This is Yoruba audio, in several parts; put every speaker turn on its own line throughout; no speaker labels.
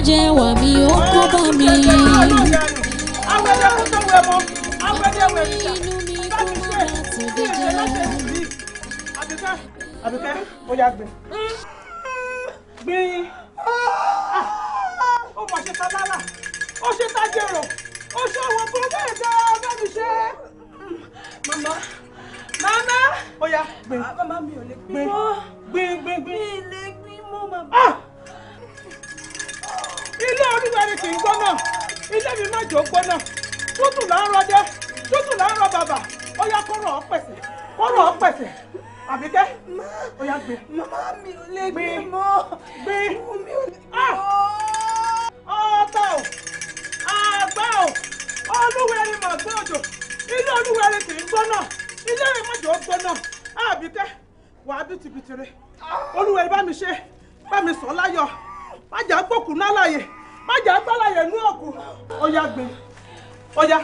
jẹ́ wà mí ó kó bá mi. Inú mi kó má tòde jẹ́.
Àbíkẹ́, ó yá gbé. Gbé. Ó mà ṣe ta lára, ó ṣe ta jẹ̀rọ̀, ó ṣe àwọn kan bẹ́ẹ̀ dáa bá mi ṣe. Màmá. Ó yá gbé.
Màmá mi ò lè gbé mọ́.
Gbé.
Mi lè gbé mọ́ màmá.
Ilé Olúwa ni kì í gbóná, ilé mi má jò gbóná. Tútù là ń rọdẹ, tútù là ń rọ bàbà. Ó yá kọ́rọ̀ ọ́ pẹ̀sẹ̀. Àbíkẹ́, ó yá gbé.
Màmá mi ò lè gbé mọ́.
Gbé.
Mi ò lè gbé mọ́.
Ọ̀tá o, àgbá o, Olúwẹ̀rí mà gbé òjò. Ilé Olúwẹ̀rí kì í gbóná, ilé mi má jò gbóná. Àbíkẹ́, wàá bí tìbìtìrì. Olúwẹ̀rí bá mi ṣe, bá mi sọ láyọ̀. Má jà gbókùn náà láàyè, má jà gbálàyè ní òkú. Ó yá gbé, ó yá.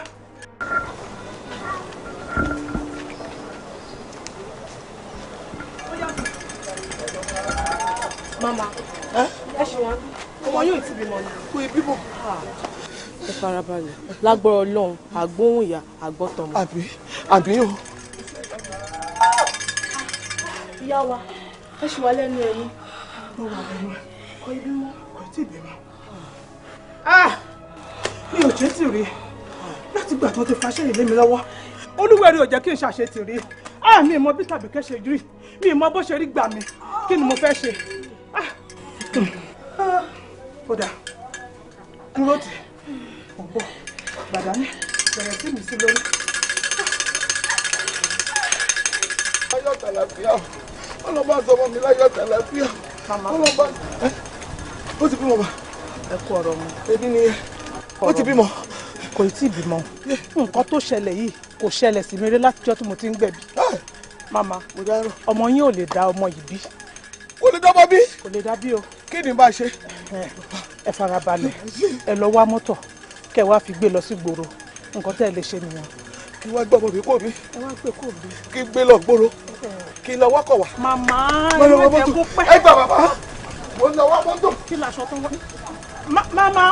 Mama, ẹ ṣe wọn. Ọmọ yóò ti bímọ ni.
Kò ì bímọ.
Ẹ farabalẹ̀. Lágbára Ọlọ́run, àgbóhùn ìyá, àgbọ́tọ̀mọ.
Àbí o.
Ìyá wa, ẹ ṣe wà lẹ́nu ẹ̀yìn.
Mo wà lẹ́nu ẹ̀.
Kò ì bímọ.
Kò tí ì bímọ. Mi ò ṣe tì rí. Láti gbà tó ti faṣẹ́ ìlé mi lọ́wọ́. Olúwẹ̀rí ò jẹ́ kí n ṣàṣetì rí. Mi mọ bí tàbíkẹ́ ṣe rí. Mi mọ bó ṣe rí gbà mí. Kí ni mo fẹ́ ṣe? Kódà dúró tì ọ̀pọ̀ gbàdánì bẹ̀rẹ̀ sí mi sí lórí.
Láyọ̀ tàlàfíà ọlọ́ba sọmọ mi láyọ̀ tàlàfíà.
Màmá
ọlọ́ba ó ti bímọ bá.
ẹ kú ọ̀rọ̀ mu.
Ebi ni ó ti bímọ.
Kò tí ì bímọ. Nǹkan tó ṣẹlẹ̀ yìí kò ṣẹlẹ̀ sí mi rí látijọ́ tí mo ti ń gbẹ̀bí. Màmá ọmọ yín ò lè dá ọmọ yìí bí.
Kò lè dọ́mọ bí.
Kò lè dá bí o.
Kí ni bá ṣe?
Ẹ farabalẹ̀, ẹ lọ wá mọ́tò kẹ́ wá fi gbé lọ sí gbòòrò. Nǹkan tẹ́ ẹ lè ṣe nìyẹn.
Kí wá gbọ́ ọmọ mi kò bí.
Ẹ wá gbé kò bí.
Kí gbé lọ gbòòrò. Kí lọ wákọ̀ wá.
Màmá ẹ má jẹ́ kó pẹ́.
Ẹ gbà bàbá. Mo ń lọ wá mọ́tò.
Kí laṣọ tó wọ́n. Màmá.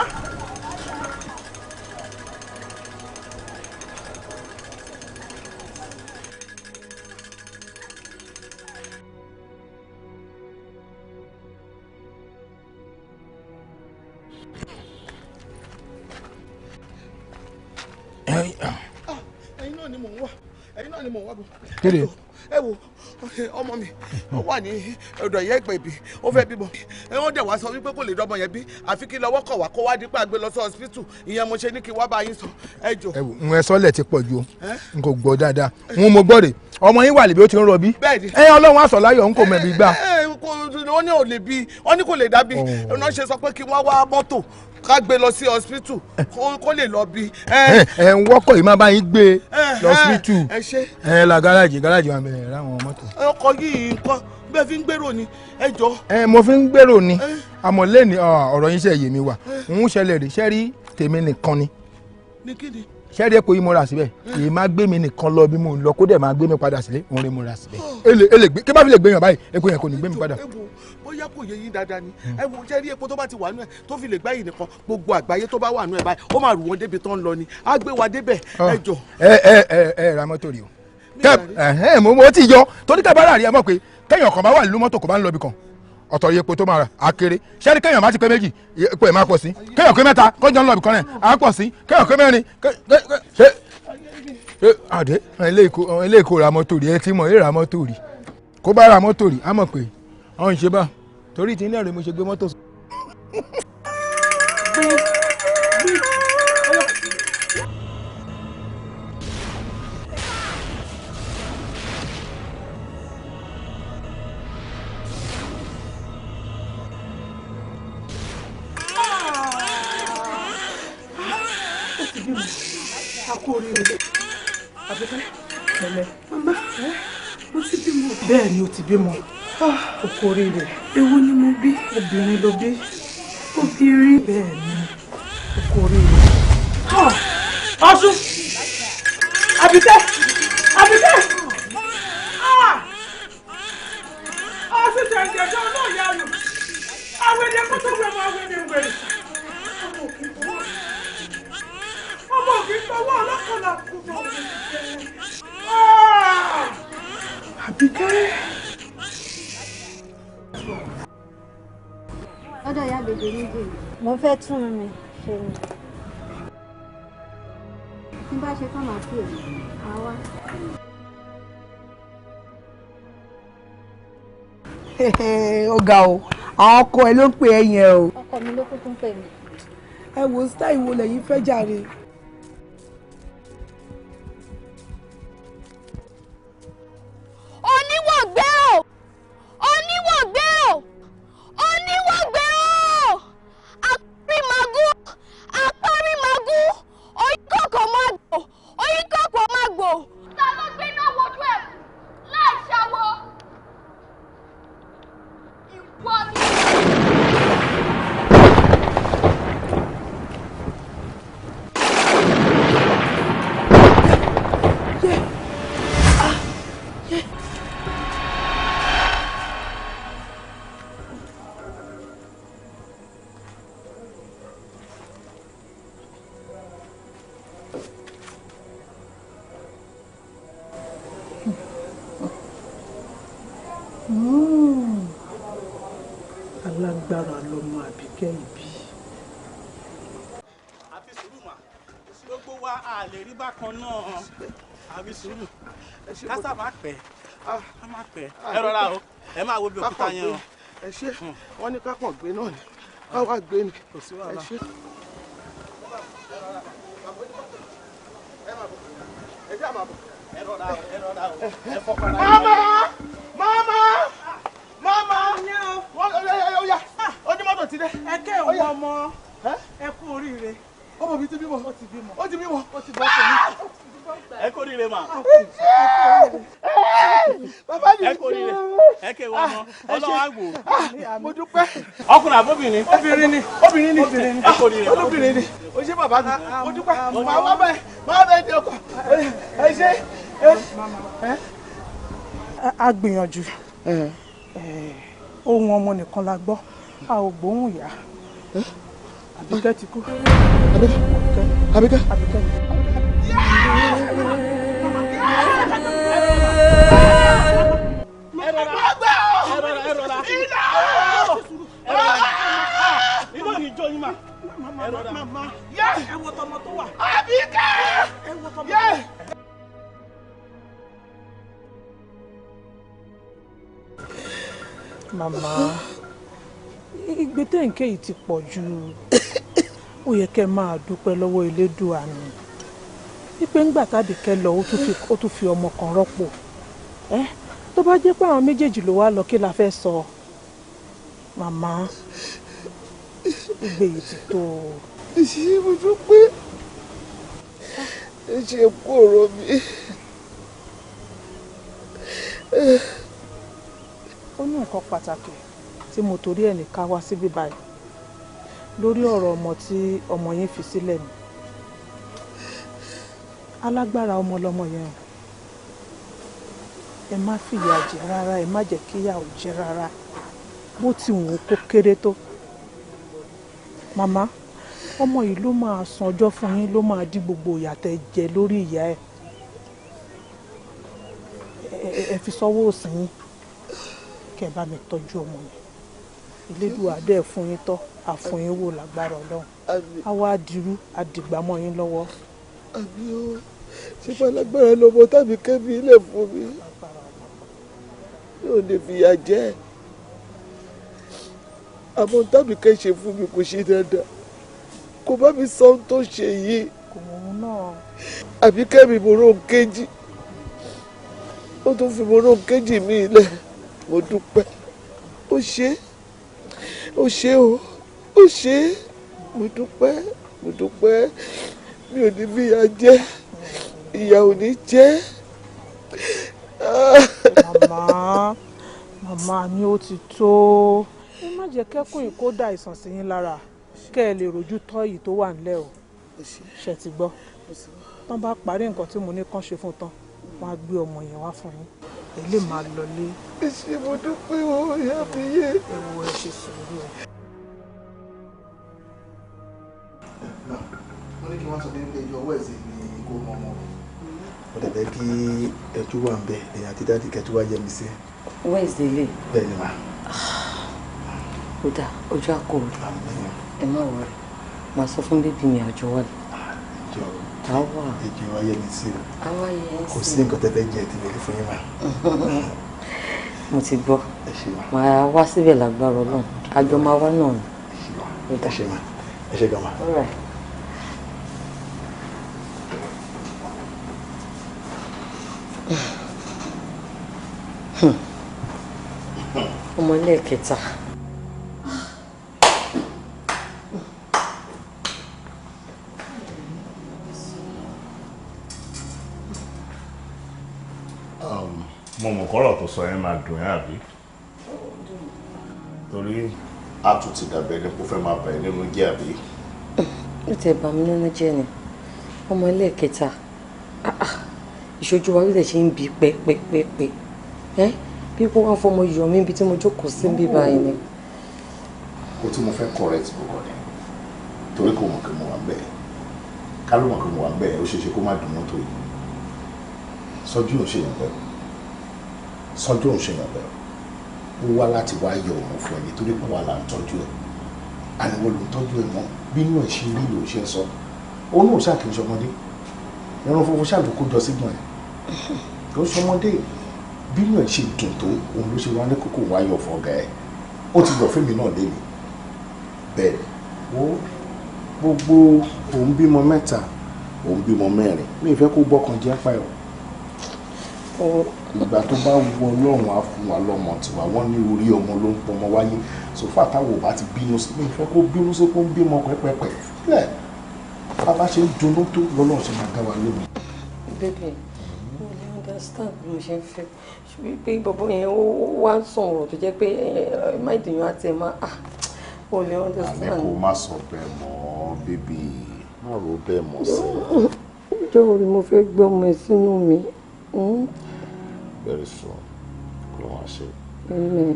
Ẹ̀yin náà ni mò ń wá. Ẹ̀yin náà ni mò ń wá bọ̀.
Kéde.
Ẹ wo ọmọ mi ó wà ní ọ̀dọ̀ ìyá ìgbẹ̀bí ó fẹ́ bímọ. Wọ́n dẹ̀ wá sọ wípé kò lè dọ́mọ yẹn bí àfi kí lọ́wọ́ kọ̀ wá kó wá dípẹ́ àgbẹ̀ lọ sí hospital. Ìyẹn mo ṣe ní kí wá bá yín sọ. Ẹ jọ.
Ẹ wò ń sọ́lẹ̀ ti pọ̀ ju o n kò gbọ́ dáadáa n mo gbọ́ rè ọmọ yín wà lébi ó ti ń rọbí.
Bẹ́ẹ̀ni.
Ọlọ́run á sọ láyọ̀ n kò mẹ̀bí gbà.
Wọ́n ní ò lè bí wọ́n ní kò lè dá bí wọ́n ṣe sọ pé kí wọ́n wá mọ́tò ká gbé lọ sí hospital kó lè lọ bí.
Ẹ ń wọ́kọ̀ yìí má bá yín gbé lọ hospital.
Ẹ ṣe.
La gáràjì wà bẹ̀rẹ̀ ráwọn mọ́tò.
Ọkọ̀ yìí nǹkan bẹ́ẹ̀ fi ń gbèrò ni ẹ jọ.
Mo fi ń gbèrò ni àmọ́ lẹ́ni ọ̀rọ̀ yín ṣe yé mi wà ń ṣẹlẹ̀ rí ṣẹ́rí tèmi nìkan ni.
Ní kí ni?
Ṣẹ́rí epo yìí mo rà síbẹ̀ èyí máa gbé mi nìkan lọ bí mo lọ kó dẹ̀ máa gbé mi padà sílé òun rẹ̀ mo rà síbẹ̀. Ele gbé kí n bá fi lè gbé yàn báyìí epo yẹn kò ní gbé mi padà.
Bóyá kò yẹ yín dáadáa ni ẹ wo ṣẹ́rí epo tó bá ti wà nù ẹ tó fi lè gbá yìí nìkan gbogbo àgbáyé tó bá wà nù ẹ báyìí ó máa rù wọ́n débi tó ń lọ ni á gbé wa débẹ̀ ẹ jọ.
Ẹ ra mọ́tò rí o. Mo ti yọ torí tẹ́ bá rà rí ẹ mọ̀ pé kéèyàn kan bá wà nínú mọ́tò kò bá ń lọ ibì kan ọ̀tọ̀ yẹ epo tó máa rà á kéré ṣẹ́ni kéèyàn má ti pé méjì epo ẹ̀ máa pọ̀ sí kéèyàn pé mẹ́ta kó jọ ń lọ ibì kan náà á pọ̀ sí kéèyàn pé mẹ́rin ṣe àdé ilé ìkó ra mọ́tò rí ẹ ti mọ̀ ẹ ra mọ́tò rí kó bá ra mọ́tò rí á mọ̀ pé ọ̀hún ṣe bá torí tí ní ẹ̀rọ mo ṣe gbé mọ́tò.
Bẹ́ẹ̀ ni o ti bímọ. O kò rí rẹ̀.
Èwo ni mo bí?
Obìnrin ló bí.
Obìnrin.
Bẹ́ẹ̀ ni o kò rí rẹ̀. Ọ̀ṣun! Àbíkẹ́! Àbíkẹ́! Ọ̀ṣun jẹ̀ǹjẹ̀ tó náà yá lò. Àwọn ènìyàn kó tó wẹ̀ mọ́ àwọn ènìyàn wẹ̀rẹ̀. ọmọ kì í tọwọ́ ọlọ́kọ̀ọ́lá kú bọ̀ Àbíkẹ́.
Ọ̀dọ̀ ìyá bèbè níbi mo fẹ́ tún mi ṣe ni. Tí bá ṣe tán màá pè é, àwa.
Ọ̀gá o, àwọn ọkọ ẹ ló ń pè ẹ yẹn o.
Ọkọ mi ló kúkú ń pè mí.
Ẹ wo style wo lẹ́yìn fẹ́ jàre.
Oníwọ̀gbé o! Oníwọ̀gbé o! Oníwọ̀gbé o! Apárímagún! Apárímagún! Oríkọ̀kọ̀ máa gbò! Oríkọ̀kọ̀ máa gbò! Ta ló gbé náà wojú ẹ̀ láì ṣàwọ̀? Ìwọ ni.
Alágbára lọmọ Àbíkẹ́ ìbí.
Àfi sùúrù mà, gbogbo wa a lè rí bákan náà. Àfi sùúrù, kásá máa pẹ́, a máa pẹ́. Ẹ rọra o, ẹ máa wo bí òkúta yẹn o.
Ẹ ṣé, wọ́n ní kákan gbé náà ni, ká wá gbé ni.
Kò sí wàhálà.
Ẹ ṣé.
Ẹ rọra o, ẹ fọkàn ara
Mama! Oya, onímọ́tò ti dé.
Ẹ kẹ́ ìwọ ọmọ ẹ kú oríire.
Ọmọ mi ti bímọ.
Ó ti bímọ.
Ó ti bímọ.
Ó ti bọ́ sẹ́yìn.
ẹ kó rire mà.
Bàbá mi
ẹ kó rire. Ẹ kẹ́ ìwọ ọmọ, Ọlọ́run á wò.
Mo dúpẹ́.
Ọkùnrin àbóbìnrin?
Obìnrin ni. Obìnrin ni.
Ẹ kó rire.
Olóbìnrin ni. O ṣé bàbá mi. Mo dúpẹ́. Màá wá bẹ́ẹ̀. Máa bẹ́ẹ̀ di ọkọ̀. Ẹ ṣé.
A gbìyànjú. Ohun ọmọ nìkan la gbọ́, a ò gbóhùn ìyá. Àbíkẹ́ ti kú.
Àbíkẹ́.
Iná ni jó yín mà.
Màmá, ẹ wo tọmọ tó wà.
Àbíkẹ́.
Ẹ wo tọmọ tó wà. Màmá, ìgbésẹ̀ nǹkan yìí ti pọ̀ jù. Ó yẹ kẹ́ máa dúpẹ́ lọ́wọ́ Elédùà ni. Wípé ńgbà t'Àbíkẹ́ lọ ó tún fi ọmọ kan rọ́pò. Tó bá jẹ́ pé àwọn méjèèjì ló wá lọ kí la fẹ́ sọ. Màmá, ìgbé yìí ti tó.
Ṣé mo dúpẹ́? Ẹ ṣe kú ọ̀rọ̀ mi.
Ó ní nǹkan pàtàkì tí mo torí ẹ̀ ní ká wá síbí báyìí lórí ọ̀rọ̀ ọmọ tí ọmọ yín fi sílẹ̀ ni. Alágbára ọmọ lọmọ yẹn. Ẹ má fìyà jẹ rárá, ẹ má jẹ́ kíyà ò jẹ rárá bó ti wù ú kó kéré tó. Màmá, ọmọ yìí ló máa san ọjọ́ fún yín, ló máa dí gbogbo ìyà tẹ́ jẹ lórí ìyá ẹ̀. Ẹ fi sọ́wọ́ òsì yín kẹ́ bá mi tọ́jú ọmọ yẹn. Elédùà dẹ̀ fún yín tọ́, àfún yín wò lágbára Ọlọ́run. A wá dirú àdìgbàmọ́ yín lọ́wọ́.
Àbí o, ṣé falágbára lọmọ tàbí kẹ́mi ilẹ̀ fún mi? Yóò lè fìyà jẹ ẹ́. Àmọ́ tàbí kẹ́ ṣe fún mi kò ṣe dáadáa. Kò bá mi sọ ohun tó ṣe yìí.
Kò mọ̀ òun náà.
Àbí kẹ́mi mo rò ń kéjì. Ó tún fi mo rò ń kéjì mi ilẹ̀. Mo dúpẹ́. Ó ṣe é. Ó ṣe o. Ó ṣe é. Mo dúpẹ́. Mo dúpẹ́. Mi ò ní fìyà jẹ. Ìyà ò ní jẹ.
Màmá ni ó ti tó. Ẹ má jẹ́ kẹ́kùn yìí kó dá àìsàn sí yín lára kẹ́ ẹ lè rojú tọ́ èyí tó wà nílẹ̀ o. Ṣé ti gbọ́? Tán bá parí nǹkan tí mo ní kán ṣe fún tán, wọ́n á gbé ọmọ yẹn wá fún yín. Ẹ lè máa lọlé.
Ẹ ṣé mo dúpẹ́ o, ìyá mi yé.
Ẹ wo ẹ ṣe sùúrù o.
fún mi pé ìjọ wẹ̀sì ni kò mọ ọmọ ó dẹ̀ bẹ́ẹ̀ kí ẹjú wà ń bẹ ẹ̀yìn àti dáàdì kẹjú wá yẹ mi sí.
Wednesday lè.
bẹ́ẹ̀ ni mà.
ó dà ojú àkó ẹ má wọrẹ màá sọ fún bébí mi àjọ wà ní. àwa
ẹjọ wá yẹ mi sí o.
àwa yẹ ẹ sí.
kò sí nǹkan tẹ́tẹ́ jẹ ti bẹ̀rẹ̀ fún yín mà.
mo ti gbọ́ màá wá síbẹ̀ lágbára Ọlọ́run àjọ máa wá náà ni.
ẹ ṣe mà ẹ ṣe gan mà.
ọmọ lẹ́ẹ̀kẹta.
mo mọ̀ kọ́rọ̀ tó sọ yẹn máa dùn yẹn àbí torí a tún ti dàbẹ̀ ní kó fẹ́ máa bà ẹ́ nínú jẹ́ àbí.
ó ti bà mí nínú jẹ́ ni ọmọ lẹ́ẹ̀kẹta ìṣojú wa ló dẹ̀ ṣe ń bi pẹ́pẹ́pẹ́ bí kò wá fọmọ yọ mí ibi tí mo jókòó sí ń bí báyìí ni.
o tí mo fẹ́ correct gbogbo ni torí kò mọ̀ pé mo wà ń bẹ̀ ká ló mọ̀ pé mo wà ń bẹ̀ ó ṣeé ṣe kó má dùn mọ́tò yìí sọ́jú ò ń ṣèyàn bẹ́ẹ̀ sọ́jú ò ń ṣèyàn bẹ́ẹ̀ ó wá láti wá yọ òun fún ẹ nítorí pé wà là ń tọ́jú ẹ àníwọ̀ ló ń tọ́jú ẹ mọ́ bínú ẹ̀ ṣe rí ló ṣe ń sọ òun náà ṣáà kì í ṣọmọdé ẹran funfun ṣáà ló kó jọ sígbọ̀n ẹ̀ kò ṣọmọdé bínú ẹ̀ ṣe dùn tó òun ló ṣe wá ní kókó wáyọ̀ fọ́gà ẹ̀ ó ti yọ̀ fẹ́mi náà lé mi bẹ́ẹ̀ wo gbogbo òun bímọ mẹ́ta òun bímọ mẹ́rin mi ì fẹ́ kó gbọ́kàn jẹ́ pa ẹ̀ o ìgbà tó bá wọ Ọlọ́run á fún wa lọ́mọ tiwa wọ́n ní orí ọmọ ló ń pọmọ wáyé sòfà táwọn ò bá ti bínú sí mi ì fẹ́ kó bínú sí kó ń bímọ pẹ́pẹ́pẹ́ fílẹ̀ bàbá ṣe ń dunú tó lọ́lọ́run ṣe máa dá wa lómi.
bébè mo lè understand bí mo ṣe ń fẹ́ wípé bọ̀bọ̀ yẹn ó wá sọ̀rọ̀ tó jẹ́ pé má ìdèyàn àti ẹ̀ máa ó lè understand.
àlẹ́ kò má sọ bẹ́ẹ̀ mọ́ bébì má ro bẹ́ẹ̀ mọ́ sí i.
ìjọ orí mo fẹ́ gbé ọmọ ẹ̀ sínú mi.
Very soon kò wá ṣe
Amen.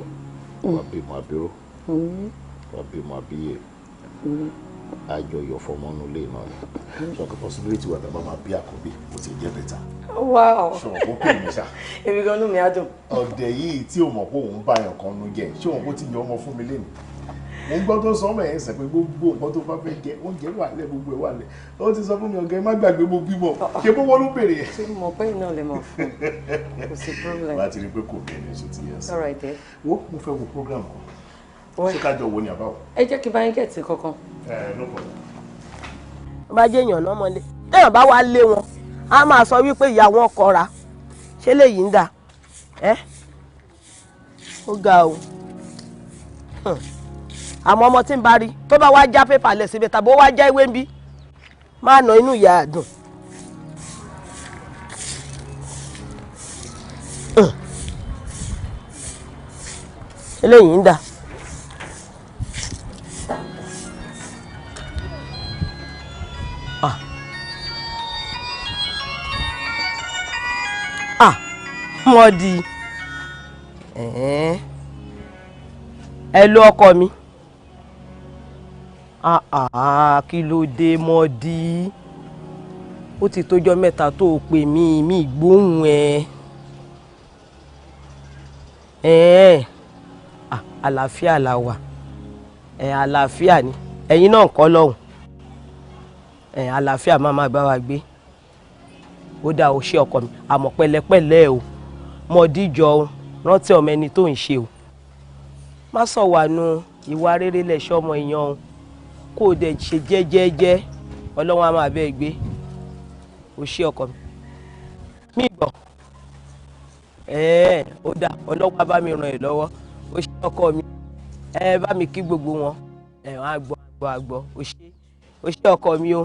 wà bímọ abiró wà bímọ abíyè àjọyọ̀ fọmọ́nú ilé náà ni so the possibility wà tàbá máa bí àkọ́bí kò ti jẹ́ bẹ́tà.
Wow.
ṣé wọn kò pè mí ṣá.
èmi gan nú mi á dùn.
ọ̀dẹ̀ yìí tí o mọ̀ pé òun bá yàn kan nu jẹ ṣé wọn kò ti yọ ọmọ fún mi lẹ́nu mo ń gbọ́ tó sọ ọmọ yẹn sẹ pé gbogbo nǹkan tó bá fẹ́ jẹ oúnjẹ wà lẹ́ gbogbo ẹ̀ wà lẹ́ ó ti sọ fún mi ọ̀gá ẹ má gbàgbé mo bímọ ṣé bó wọ́n ló bèrè yẹn.
ṣé mo pẹ́ iná lè mọ̀ fún kò sí problem.
láti rí i pé kò bẹ̀rẹ̀ ṣe ti yẹ sí.
all right there.
wo mo fẹ́ wo program kan ṣé ká jọ wo ni àbáwọ̀.
ẹ jẹ́ kí báyìí gẹ̀ẹ́tì kankan.
no problem.
wọ́n bá jẹ́ èèyàn lọ́mọlé téèyàn bá wá lé wọn á máa sọ wípé ìyá wọn kọra ṣé léyìí ń dà ó ga o àmọ́ ọmọ tí ń bá rí tó bá wá já pépà lẹ̀ síbi tàbí ó wá já ìwé ń bí máa nà inú ìyá àdùn. eléyìí ń dà. wọ́n di ẹ ló ọkọ mi kí ló dé mọ́ di ó ti tójọ́ mẹ́ta tó o pè mí gbóhùn àlàáfíà la wà àlàáfíà ni ẹ̀yin náà ń kọ́ lọ́hùn àlàáfíà máa bá wa gbé ó dá o ṣe ọkọ mi àmọ́ pẹ̀lẹ́pẹ̀lẹ́ o mọdíjọ rántí ọmọ ẹni tó ń ṣe o má sọ wà nù ìwà rere lẹṣọ ọmọ èèyàn o kó o dẹ̀ ṣe jẹ́jẹ́jẹ́ Ọlọ́run á máa bẹ́ẹ̀ gbé o ṣe ọkọ mi gbọ́ ó dá Ọlọ́run á bá mi ràn ẹ́ lọ́wọ́ o ṣe ọkọ mi bá mi kí gbogbo wọn wọn á gbọ́ o ṣe ọkọ mi o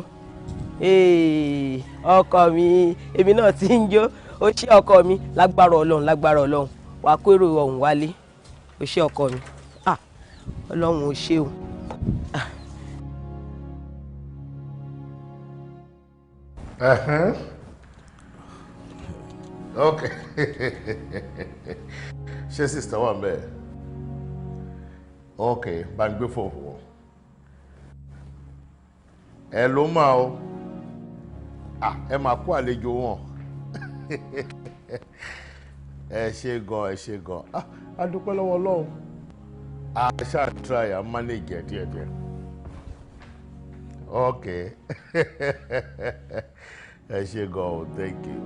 ọkọ mi èmi náà ti ń jó ó ṣe ọkọ mi lágbára Ọlọ́run wàá kó èrò ọ̀hún wálé ó ṣe ọkọ mi Ọlọ́run ó ṣe o.
Okay. ṣé sista wà ńbẹ̀? Okay, bá ń gbé fóònù wọn. Ẹ ló máa o. ẹ máa kó àlejò wọn. ẹ ṣe gan. A dúpẹ́ lọ́wọ́ Ọlọ́run. A ṣáà try and manage ẹ̀ díẹ̀díẹ̀. Okay. Ẹ ṣe gan, thank you.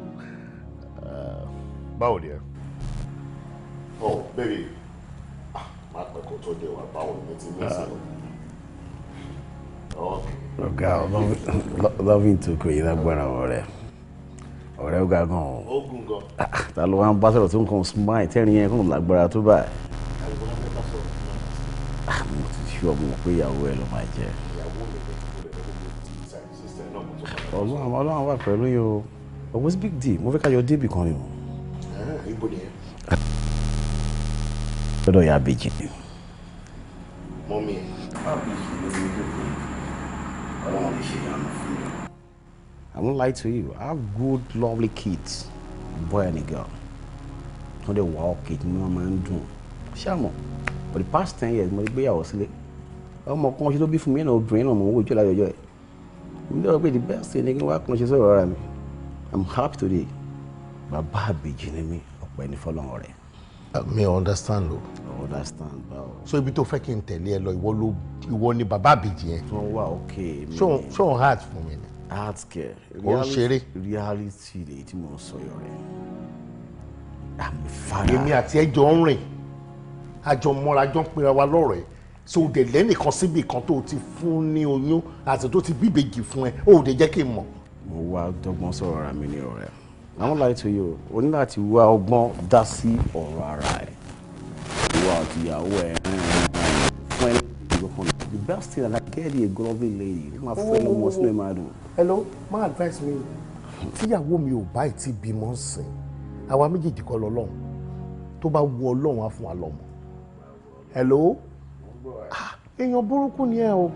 Báwo ni ẹ? Oh, baby. Má pẹ́ kó tó dé wá, báwo ni ti mí sí ọ? Okay.
Ọ̀gá, loving to kò yí lágbára ọ̀rẹ́. Ọ̀rẹ́ ó ga gan.
Ó gùn gan.
Ta ló wá ń bá sọ̀rọ̀ tó ń kàn smile tẹ́rin yẹn kàn lágbára tó báyìí. Mo ti fi ọmọ pé ìyàwó ẹ ló máa jẹ. Ọlọ́run wà pẹ̀lú yìí o. Ọ̀wọ́ sí big deal, mo fẹ́ ká yọ débì kan ni o.
Ibo ni ẹ?
Lọ́dọ̀ ìyá Bèjì ni.
Mọ́mí ẹ̀.
Ọlọ́run lè ṣe ìyanu fún mi. I won't lie to you. I have good, lovely kids, boy and a girl. Wọ́n dẹ̀ wá ọ̀kẹ́ tí wọ́n máa ń dùn. Ṣé àmọ́? For the past 10 years, mo ti gbéyàwó sílé. Ọmọ kan ṣe tó bí fún mi náà obìnrin náà mo ń wo ìjọ́ láyọ̀jọ́ ẹ̀. Mo dẹ̀ wọ́n pé the best thing ni kí n wá kan ṣe sọ̀rọ̀ ara mi. I'm happy today. Bàbá àbèjì ni mí, ọ̀pọ̀ ẹni fọlọ́run rẹ̀.
Mi ò understand o.
Understand báwo.
So ibi tó fẹ́ kí n tẹ̀lé ẹ lọ ìwọ ni bàbá àbèjì yẹn.
Wọ́n wà okay.
Ṣé òun heart fún mi ni?
Heart care.
Ó ń ṣeré.
Reality lèyí tí mo ń sọ yọ rẹ̀. I'm fine.
Èmi àti ẹjọ́ ń rìn. Àjọ mọ́ra jọ ń pinra wa lọ́rọ̀ ẹ̀. So o dẹ̀ lẹ́nìkan síbi kan tó o ti fún ní oyún àti tó ti bíbejì fún ẹ. O ò dẹ̀ jẹ́ kí n mọ̀.
Mo wá dọ́gbọ́n sọ̀rọ̀ ara mi ní ọ̀rẹ́. I won't lie to you. O ní láti wá ọgbọ́n dá sí ọ̀rọ̀ ara ẹ̀. Ìwà àti ìyàwó ẹ̀ fún ẹni ìgbọ́kànlá. The best thing that I get is a lovely lady. Ó máa fẹ́ lọ́mọ sínú ẹ̀ máa dùn.
Hello, má advice mi. Tíyàwó mi ò bá ìtì bímọ sìn. Àwa méjèèjì kọ́ lọ́lọ́run. Tó bá wu Ọlọ́run á fún wa lọ́mọ. Hello? Èèyàn burúkú ni ẹ o.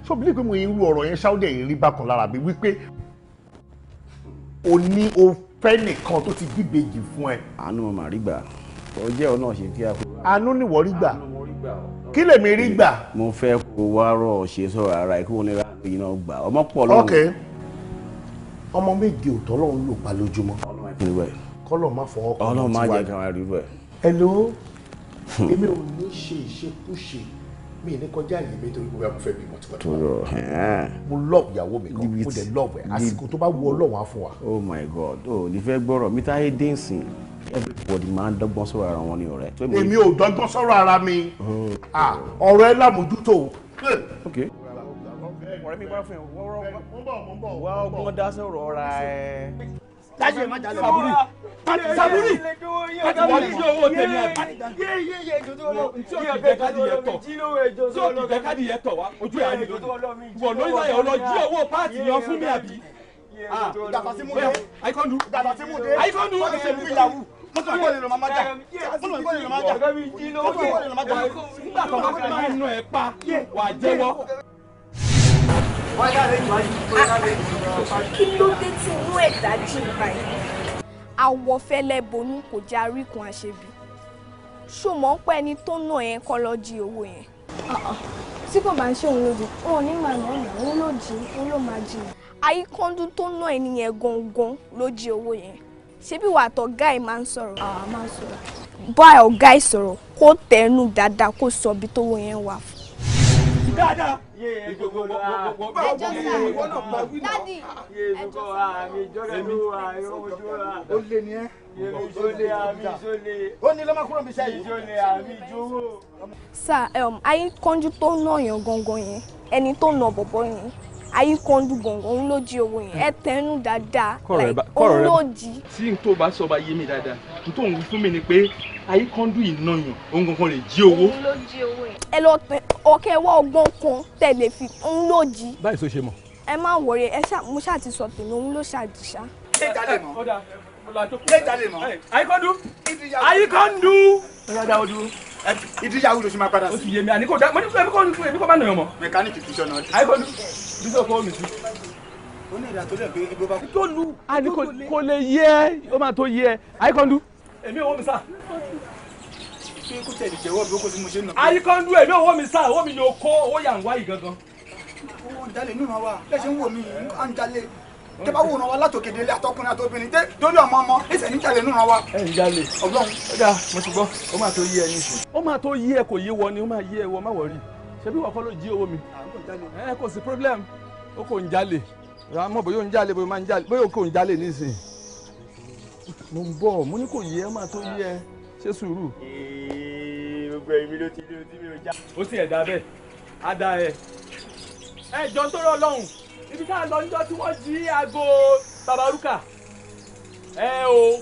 So bí pé mo yín rú ọ̀rọ̀ yẹn ṣáúdẹ̀ yìí rí bákan lára bí wípé o ní o fẹ́ nìkan tó ti bíbejì fún ẹ.
Àánú mo máa rí gbà. Ó jẹ́ ọ náà ṣe kí a kó.
Àánú ni wọ́n rí gbà. Kí lèmi rí gbà?
Mo fẹ́ kó wá rọ̀ ṣe sọ̀rọ̀ ara ẹ̀ kí wọ́n ní ráàlú yìí náà gbà. Ọmọ pọ̀ lọ́wọ́.
Ok. Ọmọ méje ò tọ́lọ́run lò pa lójúmọ́. Kọ́lọ̀ má fọwọ́ kan.
Ọlọ́run má jẹ́ ká wá rí bẹ́ẹ̀.
Hello? Èmi ò ní ṣe ìṣekúṣe. Mi ní kọjá yìí mi torí pé mo fẹ́ bímọ tipẹ́tipẹ́. Mo love ìyàwó mi kan, mo dẹ̀ love ẹ̀. Àsìkò tó bá wu Ọlọ́run á fún wa.
Oh my God, ní fẹ́ gbọ́rọ̀ mi táyé dínsìn everybody máa ń dọ́gbọ́n sọ̀rọ̀ ara wọn ní ọ̀rẹ́.
Èmi ò dọ́gbọ́n sọ̀rọ̀ ara mi. Ọ̀rọ̀ ẹ lámójútó.
Okay.
Ọ̀rẹ́ mi bá fún ẹ wá ọgbọ́n dá sọ̀rọ̀ ọ̀ra ẹ.
Dájú ẹ má jalè.
Saburi láti wá ní owó tèmi àbí. Tí o kì í káàdì yẹn tọ̀ wá ojú ẹ̀ á ní lónìí. Wọ̀ lórí láyọ̀ ọlọ́jí owó páàtì yan fún mi àbí. Àìkọ́ndù.
Wọ́n ṣe bí ìyàwó. Mo tún àgbọ̀lẹ̀ lọ máa jà.
Nígbà kan wọ́n fi máa ń nù ẹ̀ pa wà á jẹ́wọ́.
Kí ló dé tí inú ẹ̀dá jìn báyìí? Àwọ̀ fẹ́lẹ́ bonú kò já ríkun àṣebí. Ṣó mọ̀ ń pẹ́ ẹni tó nà ẹ́ kọ́ lọ jí owó yẹn?
Tí kò bá ń ṣe òun lójú, òun ní màá nà ọ̀nà, òun ló jí, òun ló máa jí.
Àyíkọ́ndú tó nà ẹ́ nìyẹn gangan ló jí owó yẹn. Ṣebí wà àtọ̀gá ẹ̀ máa ń sọ̀rọ̀?
Máa ń sọ̀rọ̀.
Bá ọ̀gá ẹ̀ sọ̀rọ̀ kó tẹnu dáadáa kó sọ ibi tówó yẹn wà fún.
Dáadáa.
Dádì,
Ó lé ní ẹ́. Ó ní lọ́mọ kúrò mi sẹ́yìn.
Sir, Àyíkọ́ndú tó nà yàn gangan yẹn, ẹni tó nà bọ̀bọ̀ yẹn, Àyíkọ́ndú gangan òun ló jí owó yẹn. Ẹ tẹnu dáadáa, òun ló jí.
Tí n tó bá sọ bá yé mi dáadáa, n tó ń wí fún mi ni pé Àyíkọ́ndú ìnáyàn òun gangan lè jí owó.
Òun ló jí owó yẹn. Ẹ lọ tẹ ọkẹ wá ọgbọ́n kan tẹ̀lé fi òun ló jí.
Báyìí tó ṣe mọ̀.
Ẹ má wọrí mo ṣáà ti sọ tèmi òun ló ṣàdìṣá.
Àyíkọ́ndú. Àyíkọ́ndú.
Ìdíyàwó ló ṣe máa padà sí.
Ó ti yé mi àníkò dá mo ní èmi kò bá nàyàn mọ́.
Mẹkáníìkì fi ṣọ́nà.
Àyíkọ́ndú. Bísọ̀ kọ́ mi sí.
Ó ní ìdá tó lẹ̀ pé egbò bá kú.
Tó lu kò lè yẹ ó máa tó yẹ Àyíkọ́ndú. Èmi ò wọ́n mi sá.
Kí kò tẹ̀lé jẹ́wọ́ bí ó kó sí mo ṣe nà.
Àyíkọ́ndú èmi ò wọ́n mi sá owó mi ni o kó owó yà ń wá yìí gangan.
Owó ìdálé ní ìmọ̀ wa bẹ́ẹ̀ ṣe ń wò mí à ń jalè.
tẹ́ bá wò ràn wá látòkèdè ilé àtọkùnrin àtobìnrin tẹ́ lórí ọmọ ẹsẹ̀ níjàlè nù ràn wá.
ẹ ń jalè
Ọlọ́run.
ó dáa mo ti gbọ́ ó máa tó yé ẹ nísìn. ó máa tó yé ẹ kò yé wọ ni ó máa yé ẹ wọ má wọrí ṣebí wọ́n kọ́ ló jí owó mi. ẹ kò sí problem ó kò ń jalè àmọ́ bóyá ó ń jalè bóyá ó máa ń jalè bóyá ó kò ń jalè nísìn. mo ń bọ̀ mo ní kò yé ẹ máa tó yé ẹ ṣe sùúrù.
gbogbo èmi ló ti mi ò já.
ó sì ẹ̀ dá bẹ́ẹ̀ á dá ẹ. ẹ jọ ń tó rọ lọ́hùn ibi tá a lọ níjọ́ tí wọ́n jí aago babaruka ẹ o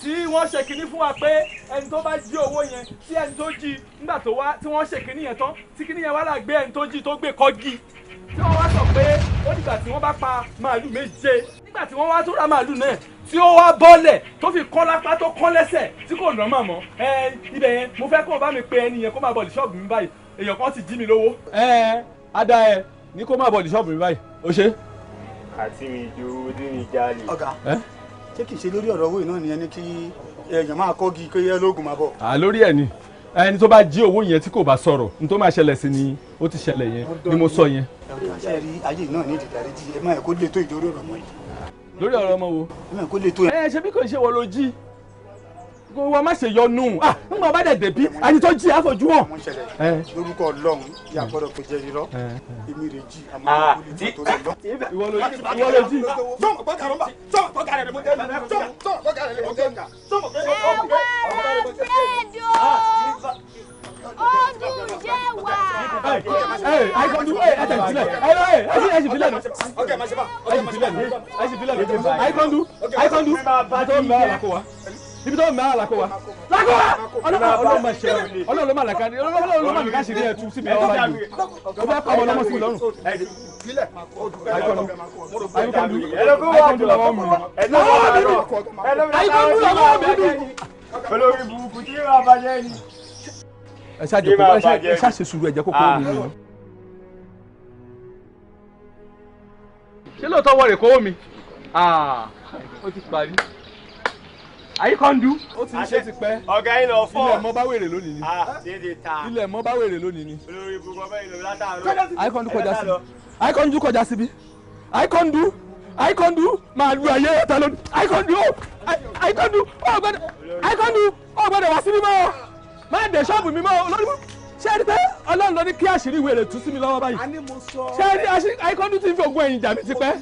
tí wọ́n ṣe kinní fún wa pé ẹni tó bá jí owó yẹn tí ẹni tó jí nígbà tó wá tí wọ́n ṣe kinní yẹn tán tí kinní yẹn wá là gbé ẹni tó jí tó gbé kọ́gì tí wọ́n wá sọ pé ó dìgbà tí wọ́n bá pa màálù méje nígbà tí wọ́n wá tó ra màálù náà tí ó wá bọ́lẹ̀ tó fi kán lápá tó kán lẹ́sẹ̀ tí kò ná màmọ́ ibẹ̀ yẹn mo fẹ́ kó o bá mi pe ẹni yẹn kó máa bọ̀ ní ṣọ́ọ̀bù mi báyìí èèyàn kan ti jí mi lówó. Ada ẹ ní kó máa bọ̀ ní ṣọ́ọ̀bù mi báyìí o ṣe.
àti mi ju ojú mi jalè.
Ọ̀gá ṣé kìí ṣe lórí ọ̀rọ̀ owó iná nìyẹn ní kí èèyàn máa kọ́gi kí ẹ lóògùn máa bọ̀.
Lórí ẹ̀ ni ẹni tó bá jí owó yẹn tí kò bá sọ̀rọ̀ ní tó máa ṣẹlẹ̀ sí ni ó ti ṣẹlẹ̀ yẹn ni mo sọ yẹn.
ṣe rí ayé náà ní ìdìdarí jí ẹ máa kó lè tó ìdórí ọ̀rọ̀ mọ́ yìí.
lórí ọ̀rọ̀ ọmọ wo.
ẹ máa kó lè tó.
ṣe bí kò ṣe wọ ló jí wọ́n má ṣe yọnu nígbà bá dẹ̀ dẹ̀bí ẹni tó jí àfojú hàn.
lórúkọ Ọlọ́run yà gbọ́dọ̀ pé jẹ́ irọ́ èmi rè jí àmọ́ kò lè tó lè lọ.
ìwọ ló jí.
sọ́mọ̀ gbọ́dọ̀ rẹ̀ sọ́mọ̀ gbọ́dọ̀ rẹ̀ mo jẹ́ mi sọ́mọ̀ gbọ́dọ̀ rẹ̀ mo jẹ́ mi sọ́mọ̀ gbọ́dọ̀ rẹ̀ mo jẹ́ mi.
Ọdún jẹ́ wà.
àìkọ́ndú ẹ tẹ̀ sílẹ̀ ẹ sì filẹ̀ nù. ẹ sì filẹ̀ nù. àìkọ́ndú àtọ́ ibi tó ń bá àlàkó wa ọlọ́run máa ṣe ọlọ́run ló máa làkà ní ọlọ́run ló máa nìkan ṣe ní ẹ̀tú síbi ọba yìí ó fẹ́ pa ọmọ ọlọ́mọ sí mi lọ́rùn. àìkọ́ndú lọ́wọ́ mi àìkọ́ndú lọ́wọ́ mi.
olórí burúkú tí yóò bàjẹ́ ni.
ẹ ṣáàṣe sùúrù ẹ̀jẹ̀ kókó mi ni. ṣé lóòótọ́ wọ̀ rè kówó mi? ó ti parí. Àyíkọ́ndú ó ti ṣe ti pẹ́.
ọ̀gá yín lọ fọ́.
ilẹ̀ mọ́ bá wèrè lónìí ni.
dédé ta.
ilẹ̀ mọ́ bá wèrè lónìí ni.
olórí ibùkún ọbẹ̀ yìí lọ látàárọ̀.
Àyíkọ́ndú kọjá síbi. Àyíkọ́ndú kọjá síbi. Àyíkọ́ndú máa lu ayé ẹ̀ta lónìí. Àyíkọ́ndú ọ̀gbọ́dọ̀ wá síbí mọ́. má dé ṣọ́ọ̀bù mi mọ́ olórí ṣé ẹni pé Ọlọ́run ló ní kí àṣírí wèrè tú sí mi lọ́wọ́ báyìí. ṣé ẹni Àyíkọ́ndú ti ń fi ògùn ẹ̀yìn jà mí ti pẹ́.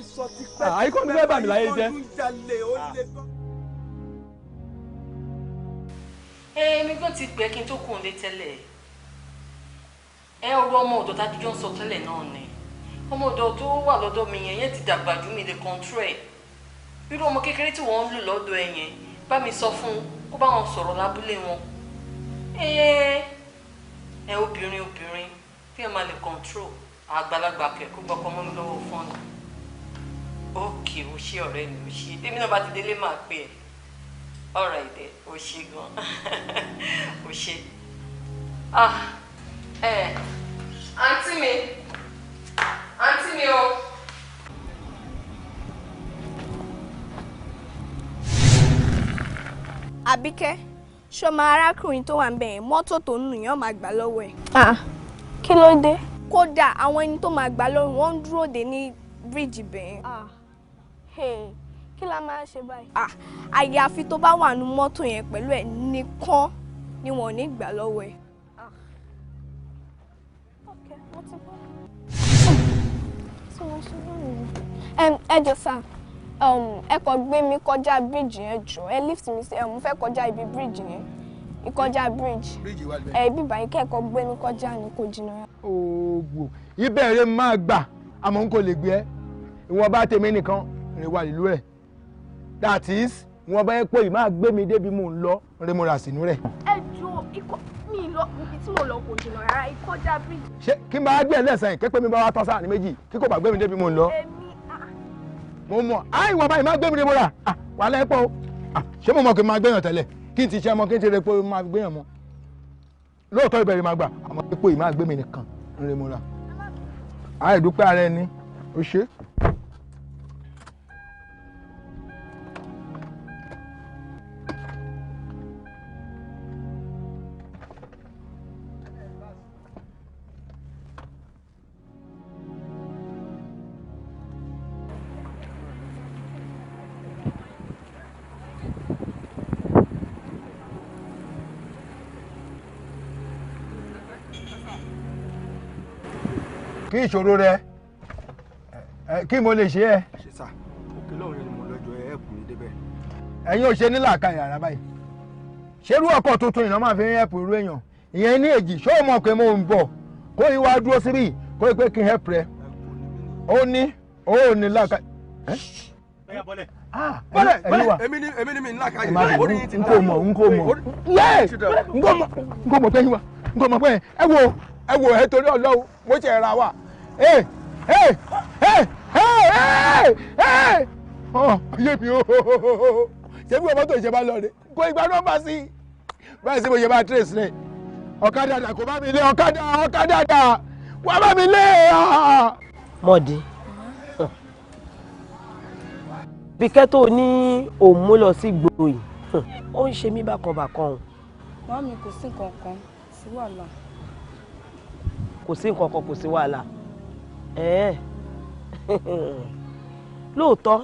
Àyíkọ́ndú fẹ́ bà mí láyé jẹ́.
Èmi gan ti gbẹ kí n tó kún un lé tẹ́lẹ̀ ọ̀rọ̀ ọmọ ọ̀dọ̀ tá a jọ ń sọ tẹ́lẹ̀ náà ni ọmọ ọ̀dọ̀ tó wà lọ́dọ̀ mi yẹn ti dàgbà jù mí lè control ẹ̀ irú ọmọ kékeré tí wọ́n ń lò lọ́dọ̀ ẹ̀ yẹn bá mi sọ fún un kó bá wọn sọ̀rọ̀ lábúlé wọn obìnrin tí ẹ máa lè control àgbàlagbà kẹ̀kọ́ gbọ́kọ́ mọ́ mi lọ́wọ́ fún un ókè ó ṣe ọ̀rẹ́ mi ó ṣe tèmi náà bá ti délé máa pè ẹ́ ọ̀rọ̀ ìdẹ ó ṣe gan ó ṣe àǹtí mi o.
Àbíkẹ́ ṣọmọ arákùnrin tó wà ń bẹ̀ yẹn mọ́tò tó ń nù yẹn máa gbà lọ́wọ́ ẹ̀.
Kí ló dé?
Kódà àwọn ẹni tó máa gbà lọ́wọ́ wọn ń dúró dè ní bíríìjì bẹ̀ yẹn.
Kí la máa ṣe báyìí?
Àyàfi tó bá wà nínú mọ́tò yẹn pẹ̀lú ẹ̀ nìkan ni wọn ò ní gbà lọ́wọ́ ẹ̀.
Okay, mo ti gbọ́. Ẹ jọ̀ọ́ sà, ẹ kò gbé mi kọjá bíríìjì yẹn jọ̀ọ́, ẹ lift mi sí mo fẹ́ kọjá ibi bíríìjì yẹn. Ìkọjá bíríìjì. Ibi báyìí kẹ́kọ̀ọ́ gbé mi kọjá ni kò jìnnà.
Oògùn ìbẹ̀rẹ̀ máa gbà àmọ́ n kò lè gbé ẹ ìwọ̀n bá tèmi nìkan rìn wà nílùú ẹ̀. That is wọn bá yẹ pé ìmáà gbé mi débi mò ń lọ rémọra sínú rẹ.
ẹ jọ ikọ mi lọ ibi tí mo lọ kò jìnnà rárá ìkọjá bíríjì.
ṣé kí n bá gbé ẹ lẹ́sàn-án képe mi bá wá tán sáà ní méjì kí kò bá gbé mi débi mò ń lọ. mo mọ ìwọ̀n báyìí máa gbé mi rémọra wà lẹ́pọ̀ ṣé mo mọ̀ kí n máa gbéyàn tẹ́lẹ̀ kí n ti ṣe ọmọ kí n ti rẹ pé máa gbéyàn mọ́ lóòótọ́ ìbẹ̀rẹ̀ máa gbà àmọ́ pípò ìmáà gbé mi nìkan rémọra àìdúpẹ́ ara ẹni ó ṣe. kí ìṣòro rẹ kí mo lè ṣe ẹ.
ṣe sá òkè lọ́run yẹn ni mo lọ́jọ́ ẹ̀ kù ní débẹ̀.
ẹ̀yin ò ṣe ní làákàyè rárá báyìí ṣerú ọkọ̀ tuntun ìná máa fi ń ẹ̀pù irú èèyàn ìyẹn ní èjì ṣó mọ̀ pé mo ń bọ̀ kó ìwà dúró síbí kó ìpè kí n ẹ̀pù rẹ ó ní làákàyè.
bọ́lẹ̀ èmi ni mi ń làákàyè orí yìí ti dá.
n kò mọ̀ pé yín wa n kò mọ̀ pé ẹ wo ẹ torí Ọlọ́run mo ṣe ra wa ayé mi o ṣé bí ọmọ tó ṣe bá lọ rẹ kó ìgbà nọ́mbà sí báyìí sí mo ṣe bá trace rẹ ọ̀kadà dà kó bá mi lé ọ̀kadà dà wá bá mi lé.
mọ̀dí bíkẹ́ tó ní òun mú lọ sí gbòòrò yìí ó ń ṣe mí bákanbàkan o.
màmí kò sí nǹkan kan sí wàhálà.
kò sí nǹkan kan kò sí wàhálà lóòótọ́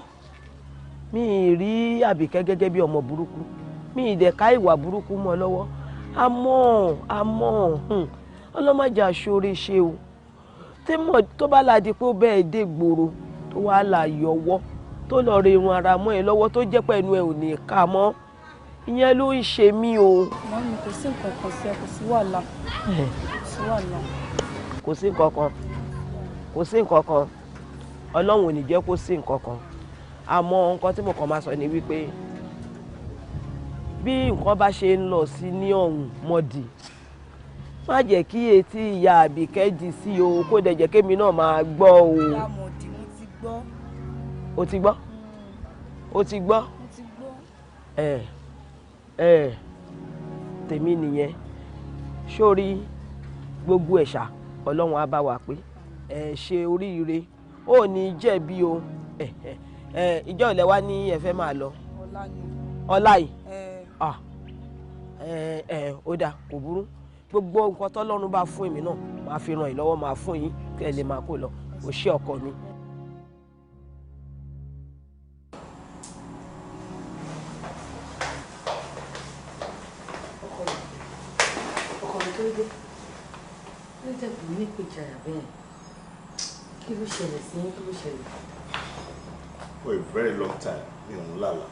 mi ì rí Àbíkẹ́ gẹ́gẹ́ bí ọmọ burúkú mi ì dẹ̀ ká ìwà burúkú mọ́ lọ́wọ́ àmọ́ ọlọ́mọjà ṣoore ṣe o tó bá ládi pé ó bẹ́ẹ̀ dé gbòòrò tó wá là yọwọ́ tó lọ rẹ irun ara mọ́ ẹ lọ́wọ́ tó jẹ́ pẹ̀lú ẹ ò ní ká mọ́ ìyẹn ló ń ṣe mí o.
màmí kò sí nǹkan kan sí ẹ kò sí wàhálà
kò sí nǹkan kan Ọlọ́run ò ní jẹ́ kó sí nǹkan kan àmọ́ nǹkan tí mo kàn máa sọ ni wípé bí nǹkan bá ṣe ń lọ sí ní ọ̀hún mọ́dì má jẹ́ kí etí ìyá Àbíkẹ́ di sí o kó dẹ̀ jẹ́ kémi náà máa gbọ́ o.
ìyá mọ̀dì mo ti gbọ́.
o ti gbọ́? o ti gbọ́?
mo ti gbọ́.
Tèmi nìyẹn sórí gbogbo ẹ̀ṣà Ọlọ́run á bá wa pé ṣe oríire ó ní jẹ̀bi o ìjọ ìlẹ̀ wa ní ẹ fẹ́ máa lọ. ọlá yìí ó dà kò burú gbogbo nǹkan tọ́lọ́run bá fún èmi náà máa fi ràn yín lọ́wọ́ máa fún yín kẹ́ ẹ lè máa kó lọ kò ṣe ọkọ mi.
ọkọ mi tó dé ló dẹ̀bù ní ìpèjára bẹ́ẹ̀ kí ló ṣẹlẹ̀ sí kí ló ṣẹlẹ̀.
For a very long time mi ò ń lálà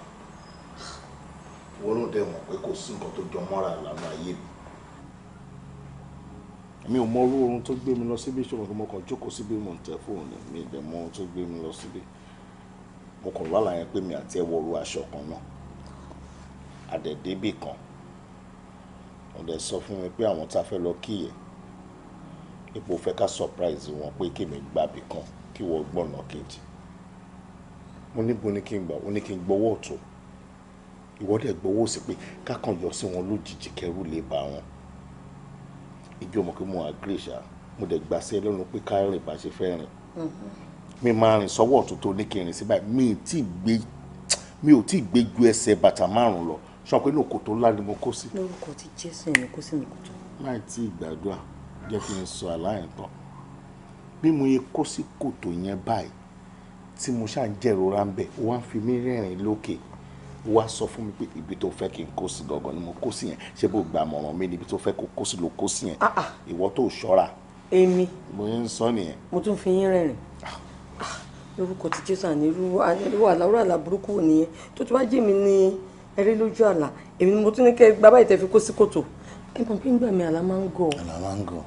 wọ́n ló dẹ̀ mọ̀ pé kò sí nǹkan tó jọ mọ́ra lánà ayé mi ò mọ orú oorun tó gbé mi lọ síbí ṣọwọ́n kí mo kàn jókòó síbí mo ń tẹ fóònù mi ìdẹ̀ mọ ohun tó gbé mi lọ síbí mo kàn lálà yẹn pé mi àti ẹ wọrú aṣọ kan náà àdẹ̀débì kan wọ́n dẹ̀ sọ fún mi pé àwọn tá a fẹ́ lọ kíyè ipò fẹ́ ká surprise wọn pé kí mi gbàbí kan kí wọ́n gbọ́nà kejì mo níbo ní kí n gbà ó ní kí n gbọ́wọ́ ọ̀tún ìwọ́dẹ̀ gbọ́wọ́ sí pé kákan yọ sí wọn lójijì kẹrù lè bá wọn ìjọ mọ̀ pé mo agree ṣá mo dẹ̀ gbà sí ẹ lọ́nu pé ká rìn bá ṣe fẹ́ rìn mi máa rìn sọ́wọ́ ọ̀tún tó ní kí n rìn sí báyìí mi ò tí ì gbé ju ẹsẹ̀ bàtà 5 lọ sọ pé ní òkòtò ńlá ni mo kó sí.
lórúkọ tí Jésù ẹni kó sínú kòtò.
láì tí ì gbàdúrà jẹ́ kí n sọ aláìyàn tán bí mo yẹ kó sí kòtò yẹn báyìí tí mo ṣáà ń jẹ́rora ń bẹ̀ ó wá ń fi mí rẹ́rìn lókè ó wá sọ fún mi pé ibi tó fẹ́ kí n kó sí gangan ni mo kó sí yẹn ṣé bó gba àmọ̀ràn mi níbi tó fẹ́ kó kó sí ló kó sí yẹn ìwọ tó ṣọ́ra.
èmi
mo ń sọ nìyẹn.
mo tún fi yín rẹ́rìn lórúkọ tí Jésù ànírú àlá burúkú wò nìyẹn tó ti wá jẹ́ mi ní ẹrí lójú àlá èmi ni mo tún ní kẹ́ gba báyìí tẹ́ fi kó sí kòtò ẹ mọ̀ pé ńgbà mi àlá máa ń gọ̀.
àlá máa ń gọ̀.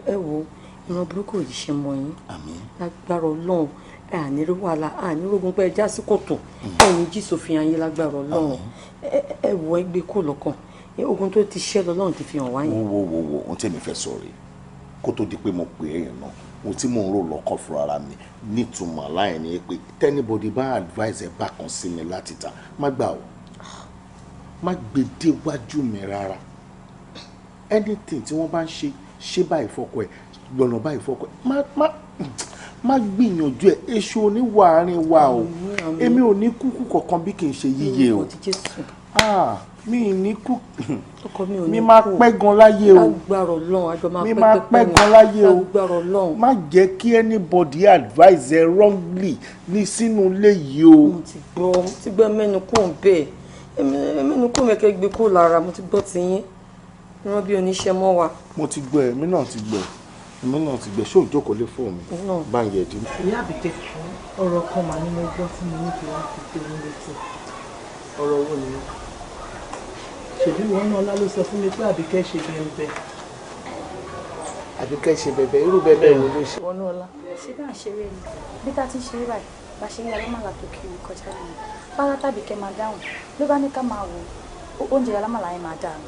ẹ wo ìran burúkú yìí ṣe mọ yín lágbára Ọlọ́run àníró wàhálà ànírógun pé ẹ já sí kòtò ẹ̀yin jí sòfin ayé lágbára Ọlọ́run ẹ wọ ẹgbẹ́ kò lọ́kàn ogun tó ti ṣẹ́ lọ́lọ́run ti fi hàn wáyé.
wo ohun tí èmi fẹ́ sọ rèé kó tó di pé mo pè é yẹn náà ohun tí mò ń rò lọ́kàn fúnra ara mi nítumọ̀ láyìn ni pé tẹ́nibọ́dì bá advice ẹ̀ bá kan sí mi láti ta má gbà ó má gbé déwájú mi rárá anything tí wọ́n bá ń ṣe báyìí fọ́kọ ẹ̀ lọ́nà báyìí fọ́kọ ẹ̀ má gbìyànjú ẹ̀ èṣù oníwàárín wa o èmi ò ní kúkú kankan bí kì í ṣe yíyẹ o mi ní kú mi máa pẹ́ gan láyé o mi máa pẹ́ gan láyé o má jẹ́ kí anybody advise ẹ wrongly ní sínú ilé yìí o.
mo ti gbọ́ mẹ́nu kò ń bẹ́ẹ̀ mẹ́nu kò mẹ́kẹ́ gbé kó lára mo ti gbọ́ ti yín rán bí oníṣẹ́ mọ́ wa.
mo ti gbọ́ ẹ mi náà ti gbọ́ ẹ èmi náà ti gbé ṣó ìjókòó lé fóònù mi bá ń yẹ dín.
ìyá àbíkẹ́ ọ̀rọ̀ kan mà ní mo gbọ́ tí mo ní kí wọ́n fi tó ní létí. ọ̀rọ̀ wo ni ṣèbí wọn náà ọlá ló sọ fún mi pé àbíkẹ́ ṣe bẹ́ẹ̀. àbíkẹ́ ṣe bẹ̀bẹ̀ irú bẹ̀bẹ̀ wo ló ṣe. wọn náà ọlá.
ṣé bá ń ṣeré ni bí tá a ti ń ṣeré báyìí bá ṣe ń yàrá màlà tó kiri kọjá nìyẹn bára tàbí kẹ́ máa dáhùn ló bá ní ká máa wò oúnjẹ alámàlà yẹn máa dànù.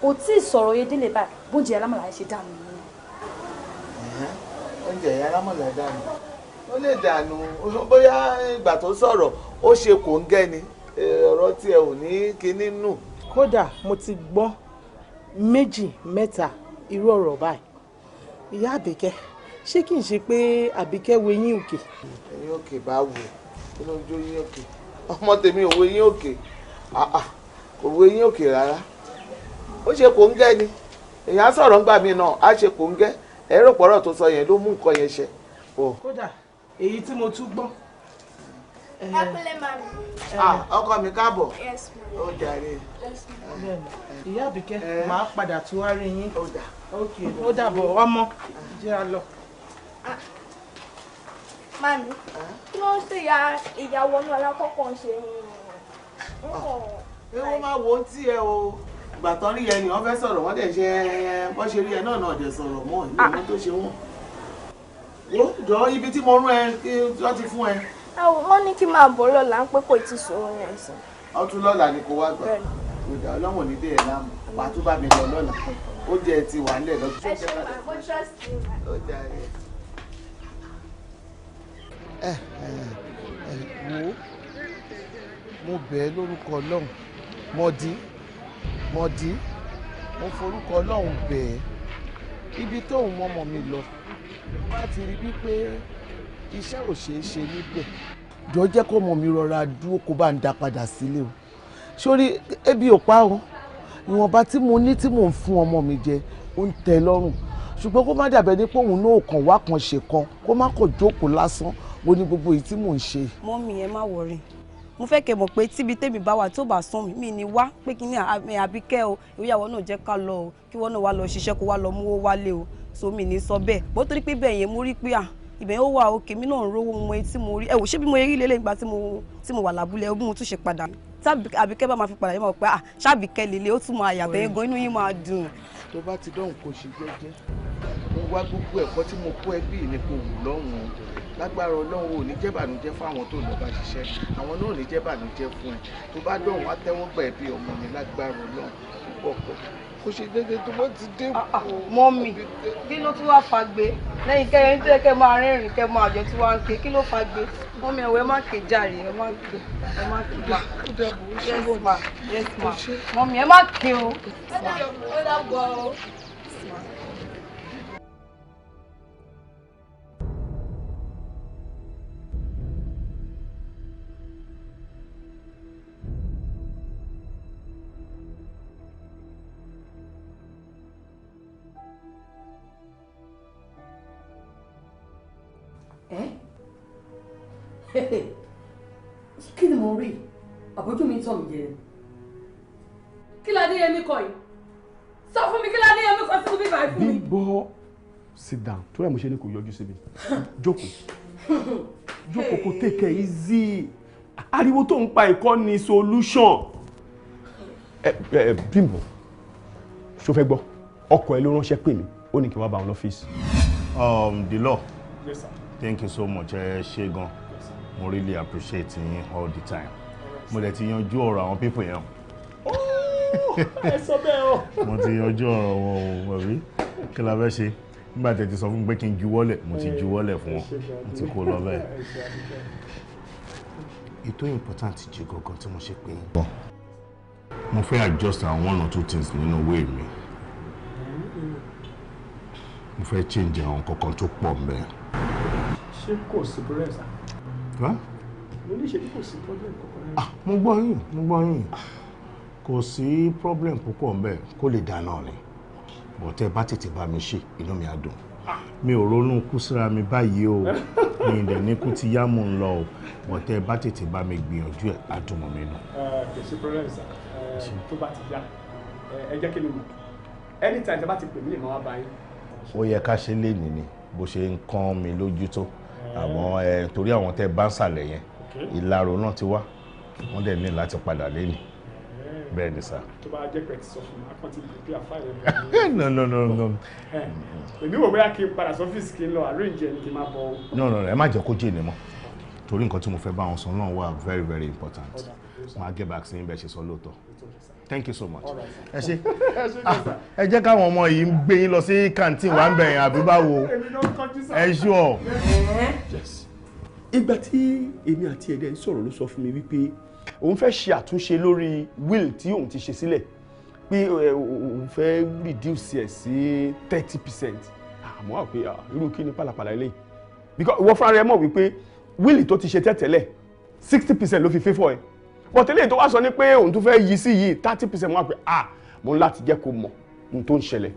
kò tí ì sọ̀rọ̀ yé délé báyìí bóúnjẹ alámàlà yẹn ṣe dànù nìyẹn.
oúnjẹ yẹn alámàlà dànù ó lè dànù bóyá ìgbà tó sọ̀rọ̀ ó ṣe kò ń gẹ́ ni ọ̀rọ̀ tí ẹ ò ní kinní nù.
kódà mo ti gbọ́ 2 3 irú ọ̀rọ̀ báyìí. ìyá àbíkẹ́ ṣé kì í ṣe pé àbíkẹ́ wo eyín òkè.
eyín òkè bá wò kí ló ń jó eyín òkè ọmọ tèmi ò wo eyín òkè kò wo eyín òkè rárá ó ṣe kò ń gẹ́ ni èèyàn sọ̀rọ̀ ńgbà mí náà á ṣe kò ń gẹ́ ẹ̀rọ pọ̀rọ̀ tó sọ yẹn ló mú nǹkan yẹn ṣe.
kódà èyí tí mo tún gbọ́.
ẹ kúlẹ̀ màmí.
ọkọ mi káàbọ̀.
Yes, ma'am.
ó jàre.
ìyá àbíkẹ́ máa padà tún wá rí yín. ó dàbọ̀ ọmọ jẹ́ a lọ.
Màmí kí ló ń ṣe ìyàwó náà alákọ̀ọ́kọ́ ń ṣe
ewu máa wo tí ẹ o ìgbà tán rí ẹ ni wọ́n fẹ́ sọ̀rọ̀ wọ́n dẹ̀ ṣe bọ́ ṣe rí ẹ náà dẹ̀ sọ̀rọ̀ mọ́ ìlú ọmọ tó ṣe wọ́n. jọ ibi tí mo rún ẹ kí wọ́n ti fún ẹ.
wọ́n ní kí n máa bọ̀ lọ́la ń pé kò tí ì sọ̀rọ̀ yẹn sí.
ọtún lọ́la ni kò wá gbà ìgbà ọlọ́wọ̀n ní dé ẹ̀ láàmú wà á tún bá mi lọ lọ́la ó jẹ́ ti wà nílẹ̀ lọ́tún.
ẹ ṣe máa bó trust you.
ó jàre. wo mo bẹ̀ ẹ́ lórúkọ Ọlọ́run mọ̀dí mo forúkọ Ọlọ́run bẹ̀ ẹ́ ibi tóun mọ́mọ́ mi lọ láti rí wípé iṣẹ́ ò ṣeé ṣe níbẹ̀ jọ jẹ́ kó mọ̀ mi rọra dúró kó bá ń dá padà sílé o sórí ebi ò pa o ìwọ̀nba tí mo ní tí mò ń fún ọmọ mi jẹ ó ń tẹ́ lọ́rùn ṣùgbọ́n kó má dàbẹ̀ ní pé òun náà kàn wá kan ṣe kan kó má kàn jókòó lásán wo ni gbogbo èyí tí mò ń ṣe.
mọ́mì ẹ má wọrí mo fẹ́ kẹ́ mọ̀ pé tíbi tèmi bá wà tó bá sán mi ní wá pé kí ní àbíkẹ́ o ìyàwó náà jẹ́ ká lọ o kí wọ́n náà wá lọ ṣiṣẹ́ kó wá lọ mú owó wálé o so mi ní sọ bẹ́ẹ̀ bó torí pé bẹ́ẹ̀ yẹn mo rí pé ibẹ̀ ó wà òkè mi náà ń rówó mo etí mo rí ẹ wò ṣé bí mo rí lélẹ̀ nígbà tí mo wà lábúlé bí mo tún ṣe padà tí àbíkẹ́ bá máa fi padà yẹn mọ̀ pé ṣáàbíkẹ́ lélẹ̀ ó tún máa yàtọ̀ yẹn gan inú yín máa dùn.
tó bá ti dọ̀hùn kò ṣe jẹ́jẹ́ mo wá gbogbo ẹ̀kọ́ tí mo kó ẹbí mi kò wù lọ́hùn lágbára Ọlọ́run ò ní jẹ́ bànújẹ́ fún àwọn tó lọ bá ṣiṣẹ́ àwọn náà ò ní jẹ́ bànújẹ́ fún ẹ tó bá dọ̀hùn wá tẹ́wọ́ gbà ẹbí ọmọ mi lágbára Ọlọ́run púpọ̀ pọ̀ kò ṣe déédéé tó bá ti dé.
mọ́mì kí ló tún wá fagbe lẹ́yìn kẹrin tó yẹ kẹ́ máa rẹ́rìn kẹ́ máa àjọ tí wàá ń ké kí ló fagbe mọ́mì ẹ̀wọ̀ ẹ má ké jàre ẹ má ké wá. yes ma mọ́mì ẹ má ké o. ó dàgbọ́ o.
kí ni mo rí àbójú mi tọ̀ mí jẹ. kí la ní yẹmi kọ yìí sọ fún mi kí la ní yẹmi kọ sí bíbá fún mi.
Bímbọ́ sit down tó rẹ̀ mo ṣe ní kò yọjú síbi jókòó kò take it easy ariwo tó ń pa ìkọ́ ni solution. Bímbọ́ ṣó fẹ́ gbọ́ ọkọ ẹ ló ránṣẹ́ pè mí ó ní kí n wá bá wọn lọ́fíìsì.
The law.
Yes, sir.
Thank you so much ṣé gan mo really appreciate yín all the time mo dẹ̀ ti yanjú ọ̀rọ̀ àwọn people yẹn.
ẹ sọ bẹ́ẹ̀ o.
mo ti yanjú ọ̀rọ̀ wọn o rí kí la fẹ́ ṣe nígbà tẹ́ ti sọ fún mi pé kí n juwọ́lẹ̀ mo ti juwọ́lẹ̀ fún wọn mo ti kó lọ bẹ́ẹ̀. ètò important jù gangan tí mo ṣe pé yín. mo fẹ́ adjust àwọn 1 or 2 things nínú way mi mo fẹ́ change àwọn kankan tó pọ̀ mbẹ́.
ṣé kò sí problem sá.
wá.
mo ní ṣe bí kò sí problem kankan.
mo gbọ́ yín kò sí problem púpọ̀ mbẹ́ kó lè dáná ni bọ̀tẹ́ bá tètè bá mi ṣe inú mi á dùn mi ò ronú kú síra mi báyìí o mi ìdẹ̀ ní kú ti yá mò ń lọ o bọ̀tẹ́ bá tètè bá mi gbìyànjú ẹ̀ á dùn mọ́ mi nù.
kò sí problem sá tó bá ti yá ẹ jẹ́ kí ni mo anytime tí a bá ti pè mí lè máa wá bá yín
ó yẹ ká ṣe lé nìní bó ṣe ń kán mi lójú tó àwọn torí àwọn tẹ́ bá ń sàlẹ̀ yẹn ìlàrò náà ti wá wọ́n dẹ̀ ní láti padà lẹ́nu bẹ́ẹ̀ ni sá.
tó bá jẹ́ pé ti sọ fún mi akọ́ ti lè pé àfáà
no.
èmi wò bóyá kí n padà sọ́fíìsì kí n lọ arrange ẹni kí n máa bọ̀.
no ẹ má jẹ́ kó jẹ́ ni mọ́ torí nǹkan tí mo fẹ́ bá wọn sọ náà wà very very important máa get back sí yín bẹ́ẹ̀ ṣe sọ lóòótọ́ thank you so much. ẹ ṣe ẹ jẹ́ káwọn ọmọ yìí ń gbé yín lọ sí canteen wa ń bẹ̀yìn àbí báwo ẹ ṣú ọ.
ìgbà tí èmi àti ẹ̀dẹ̀ ń sọ̀rọ̀ ló sọ fún mi wípé òun fẹ́ ṣe àtúnṣe lórí will tí òun ti ṣe sílẹ̀ pé òun fẹ́ reduce ẹ̀ sí 30%. àmọ́ wà pé irú kí ni pàlàpàlà eléyìí because ìwọ fúnra rẹ mọ̀ wípé will tó ti ṣe tẹ́tẹ́lẹ̀ 60% ló fi favour ẹ̀ but eléyìí tó wá sọ ní pé òun tún fẹ́ yí sí yìí 30% wà pé mo ń láti jẹ́ kó mọ̀ ohun tó ń ṣẹlẹ̀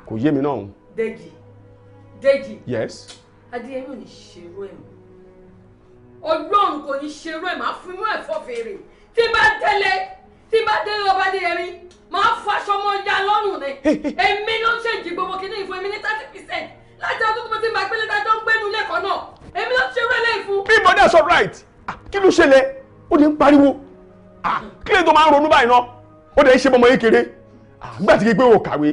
kò yé mi náà.
Dèjì.
Yes.
Adéyẹmí ò ní ṣerú ẹ̀ mọ́. Ọlọ́run kò ní ṣerú ẹ̀ máa fún inú ẹ̀ fọ́ fèrè. Tí bá délé ọba Adéyẹmí, máa faṣọ mọ́ ya lọ́rùn ni. Èmi ló ń ṣèjì gbogbo kìíní ìfún èmi ní 30%. Láti ọdún tó mo ti ń bá gbélé dájọ́ ń gbénu lẹ́kọ̀ọ́ náà. Èmi ló ń ṣerú ẹ̀ lẹ́yìn fún.
Bí ìbọn dẹ́ sọ right, kí ló ṣẹlẹ̀? Ó dẹ̀ ń pariwo. Kí lè tó máa ń ronú báyìí náà? Ó dẹ̀ ń ṣe bọ́mọ yìí kéré. Nígbà tí kí pé o kàwé.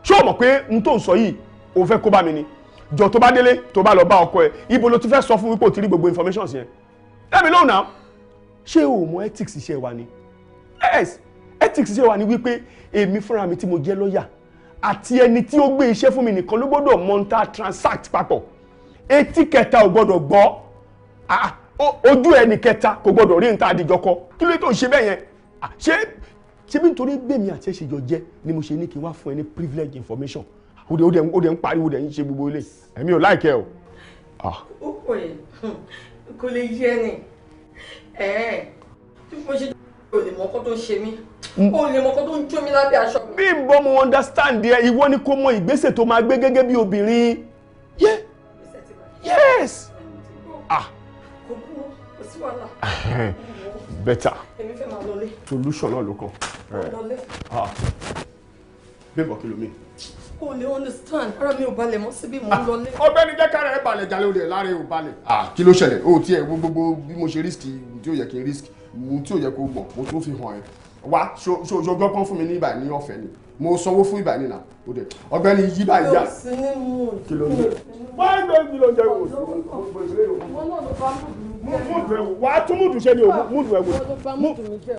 Ṣé o mọ̀ pé n tó ń sọ yìí o fẹ́ kó bá mi ni? Jọ tó bá délé tó bá lọ bá ọkọ ẹ ibo ló ti fẹ́ sọ fún wípé o ti rí gbogbo information yẹn. Let me know now. Ṣé o mọ̀ ethics iṣẹ́ wa ni? Yes, ethics iṣẹ́ wa ni wípé èmi fúnra mi tí mo jẹ́ lọ́ọ̀yà àti ẹni tí ó gbé iṣẹ́ fún mi nìkan ló gbọ́dọ̀ mọ́ńtà transact papọ̀. Etí kẹta ò gbọ́dọ̀ gbọ́. Ojú ẹni kẹta kò gbọ́dọ̀ rí nǹkan àdìjọkọ. Kí ló tó ṣe bẹ́ẹ̀ yẹn? Ṣé bí nítorí gbèmí àti ẹ̀ṣẹ̀jọ jẹ́ ni mo ṣe ní kí n wá fún ẹ ní privilege information. Ó dẹ̀ ń pariwo dẹ̀ ń ṣe gbogbo ilé. Èmi ò láìkẹ́ o.
Ó pọ̀ ẹ̀ kò lè yẹ ni. Tí mo ṣe ò lè mọ ọkọ tó ń ṣe mí. Ó lè mọ ọkọ tó ń jó mi lábẹ́ aṣọ mi.
Bí n bọ́ mo understand ẹ, ìwọ ni kò mọ ìgbésẹ̀ tó máa gbé gẹ́gẹ́ bí obìnrin. Yes.
Kò kú, kò sí wàhálà.
Better.
Èmi fẹ́ máa lọlé.
Solution náà ló kàn.
Lọlé.
Bẹ́ẹ̀ bọ̀ kí ló mi.
O lè understand, ara mi ò balẹ̀ mọ́ síbí mo ń lọlé.
Ọ̀gbẹ́ni jẹ́ kára ẹ balẹ̀ jalè olè lára ẹ ò balẹ̀. Kí ló ṣẹlẹ̀? O tiẹ̀ gbogbo bí mo ṣe risk tí ó yẹ kí n risk tí ó yẹ kó gbọ̀n mo tún fi hàn ẹ́. Wá ṣogbọ́n kan fún mi ní ìbà ní ọ̀fẹ́ ni mo sanwó fún ìbà nínà ó dẹ̀ ọ̀gbẹ́ni yí bá yá. Kí ló ní?
Wọ́n gbé mi ló jẹ́ ìwòsàn. Wà á tún múdù ṣe ni o múdù ẹ̀ wò.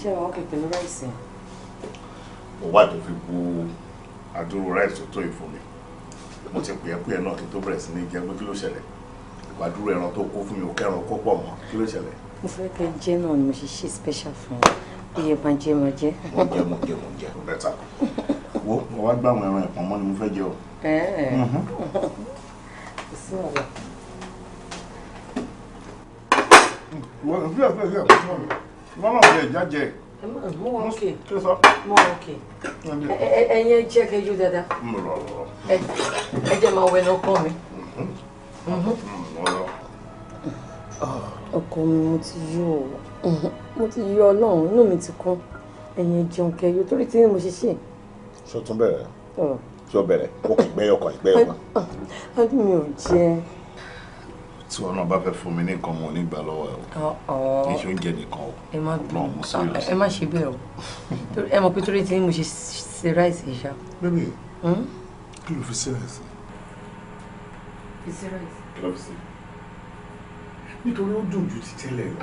Ṣé wọ́n kì í pẹ̀lú ráìsì?
Mo wá tó fi bu àdúró ráìsì tó tó ìfún mi. Mo ti pè é pé ẹ náà kí n tó bẹ̀rẹ̀ sí ní jẹ pé kí ló ṣẹlẹ̀? Àdúró ẹran tó kó fún mi ò kẹ́ran kó pọ̀ mọ́. Kí ló ṣẹlẹ̀?
Mo fẹ́ kẹ́ jẹ́ náà ni mo ṣe ṣe special fún ọ. Ó yẹ máa jẹ́ máa jẹ́.
Mo jẹ. Bẹ́tà. Wo mo wá gbá àwọn ẹran ẹ̀pọ̀n mọ́ ni mo fẹ́ jẹ o.
Kò sí wàhálà.
Wọ́n náà jẹ ìjájẹ.
Mo wà òkè.
Kí ló sọ?
Mo wà òkè. Ẹyin jẹ́ kẹjú dáadáa.
Mo lọ.
Ẹ jẹ́ máa wẹ náà kọ́ mi. Ọkọ mi mo ti yọ Ọlọ́run inú mi ti kún. Ẹyin jẹun kẹyọ torí tí mo ṣe ṣe.
Ṣó tún bẹ̀rẹ̀? Ṣé o bẹ̀rẹ̀? Ó kì í gbẹ́yọ̀ kan, ìgbẹ́yọ̀ kan.
Adé mi ò jẹ.
Tí wọn náà bá fẹ́ fún mi ní nǹkan mo nígbà lọ́wọ́ ẹ̀ o. Kì í ṣe oúnjẹ nìkan o.
Ẹ má ṣe bẹ́ẹ̀ o. Ẹ mọ̀ pé torí tí mo ṣe ṣe ráìsì ṣá.
Bébì, kí ló fi sí ráìsì?
Fi sí ráìsì.
Kí ló fi sí? Nítorí ó dùn ju ti tẹ́lẹ̀ lọ.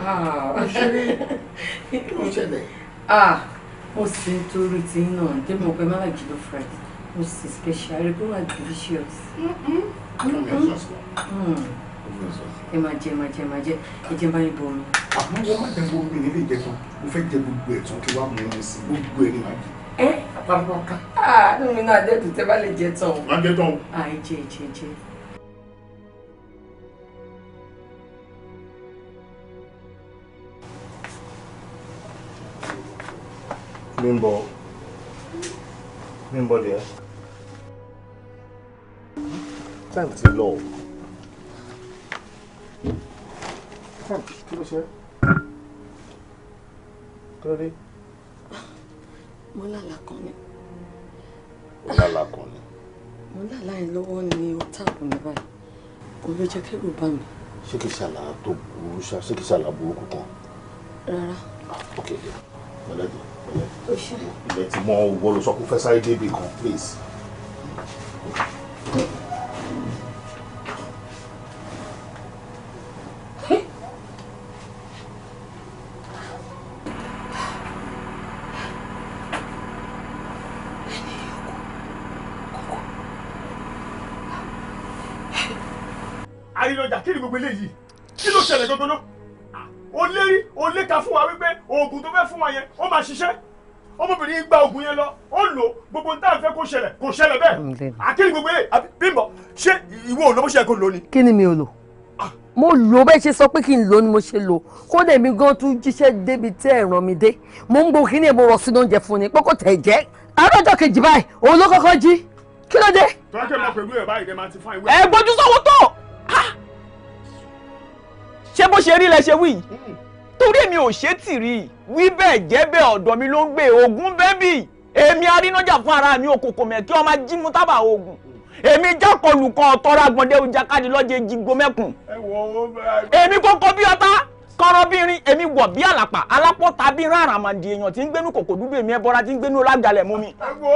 Kí ló ṣẹlẹ̀?
Mo sì ń torí tí náà débi mo pẹ́ má láì jùlọ fries. Mo sì special rẹ̀ pé wà delicious. Ẹ máa jẹ ẹ jẹ báyìí bọ mi.
Àmọ́ wọ́n má jẹ gbogbo mi nílé ìjẹun. Mo fẹ́ jẹ gbogbo ẹ̀ tán kí wàá mú un sí gbogbo ẹ̀ ní màá jẹ. Àpapọ̀
Nínú mi náà dẹ́kun tẹ́ bá lè jẹ tán.
Má jẹ tán.
Ẹ jẹ.
Mímbọ̀ díẹ̀. Time ti lọ. Kí ló ṣe? Kí ló dé?
Mo lálàá kan ni.
Mo lálàá kan ni.
Mo lálàá yẹn lọ́wọ́ ni ó tààbù mi báyìí. Òun ló jẹ́ kẹ́rù bá mi.
Ṣé kìí ṣàlà tó burú ṣá? Ṣé kìí ṣàlà burúkú kan?
Rárá.
Ok, pẹ̀lẹ́. Ilẹ̀ tí mo wọ lọ sọ pé fẹ́ sáré débi kan, please.
Àrílọ́jà kí ni gbogbo eléyìí? Kí ló ṣẹlẹ̀ gangan náà? O léka fún wa wípé oògùn tó fẹ́ fún wa yẹn ó máa ṣiṣẹ́. Ọmọbìnrin gba oògùn yẹn lọ, ó lò gbogbo nǹkan tá à ń fẹ́ kó ṣẹlẹ̀ bẹ́ẹ̀. Àkíní gbogbo eléyìí, Bímbọ́, ṣé ìwọ ò lọ bó ṣe kó lò ni?
Kí ni mi ò lò? Mo lò bẹ́ẹ̀ ṣe sọ pé kí n lò ni mo ṣe lò. Kódà èmi gan tún jíṣẹ́ débi tí ẹ̀ ràn mí dé. Mo ń gbọ́ kí ni èmo rọ̀ sínú oúnjẹ fún ni pé kò tẹ̀ jẹ́. Àárọ̀jọ́ kejì báyìí, òun ló kọ́kọ́ jí. Kí ló dé?
Tọ́kẹ́ máa pẹ̀lú ẹ̀ báyìí, ẹ máa ti fún ìwé.
Ẹ gbójú sọ́wọ́ tó! Ṣé bó ṣe rí lẹ ṣe wí? Torí èmi ò ṣe tì rí wí bẹ́ẹ̀ jẹ́ bẹ́ẹ̀ ọ̀dọ̀ mi ló ń gbé ogun bẹ́bì èmi arínájà fún ara mi òkòkò mẹ́kí ọmọ jímú tábà ogun èmi jákọlù kan ọ̀tọ́ra gbọ̀ndé ojakadi lọ́jẹ́ jígbó mẹ́kùn èmi kókó bí ọ̀tá kọ́rọ́ bí irin èmi wọ̀ bí àlàpà alápọ̀ta bí rárá màdì èèyàn tí ń gbénú kòkò dúdú èmi ẹbọra tí ń gbénú lágalẹ̀ mú mi.
ẹ wo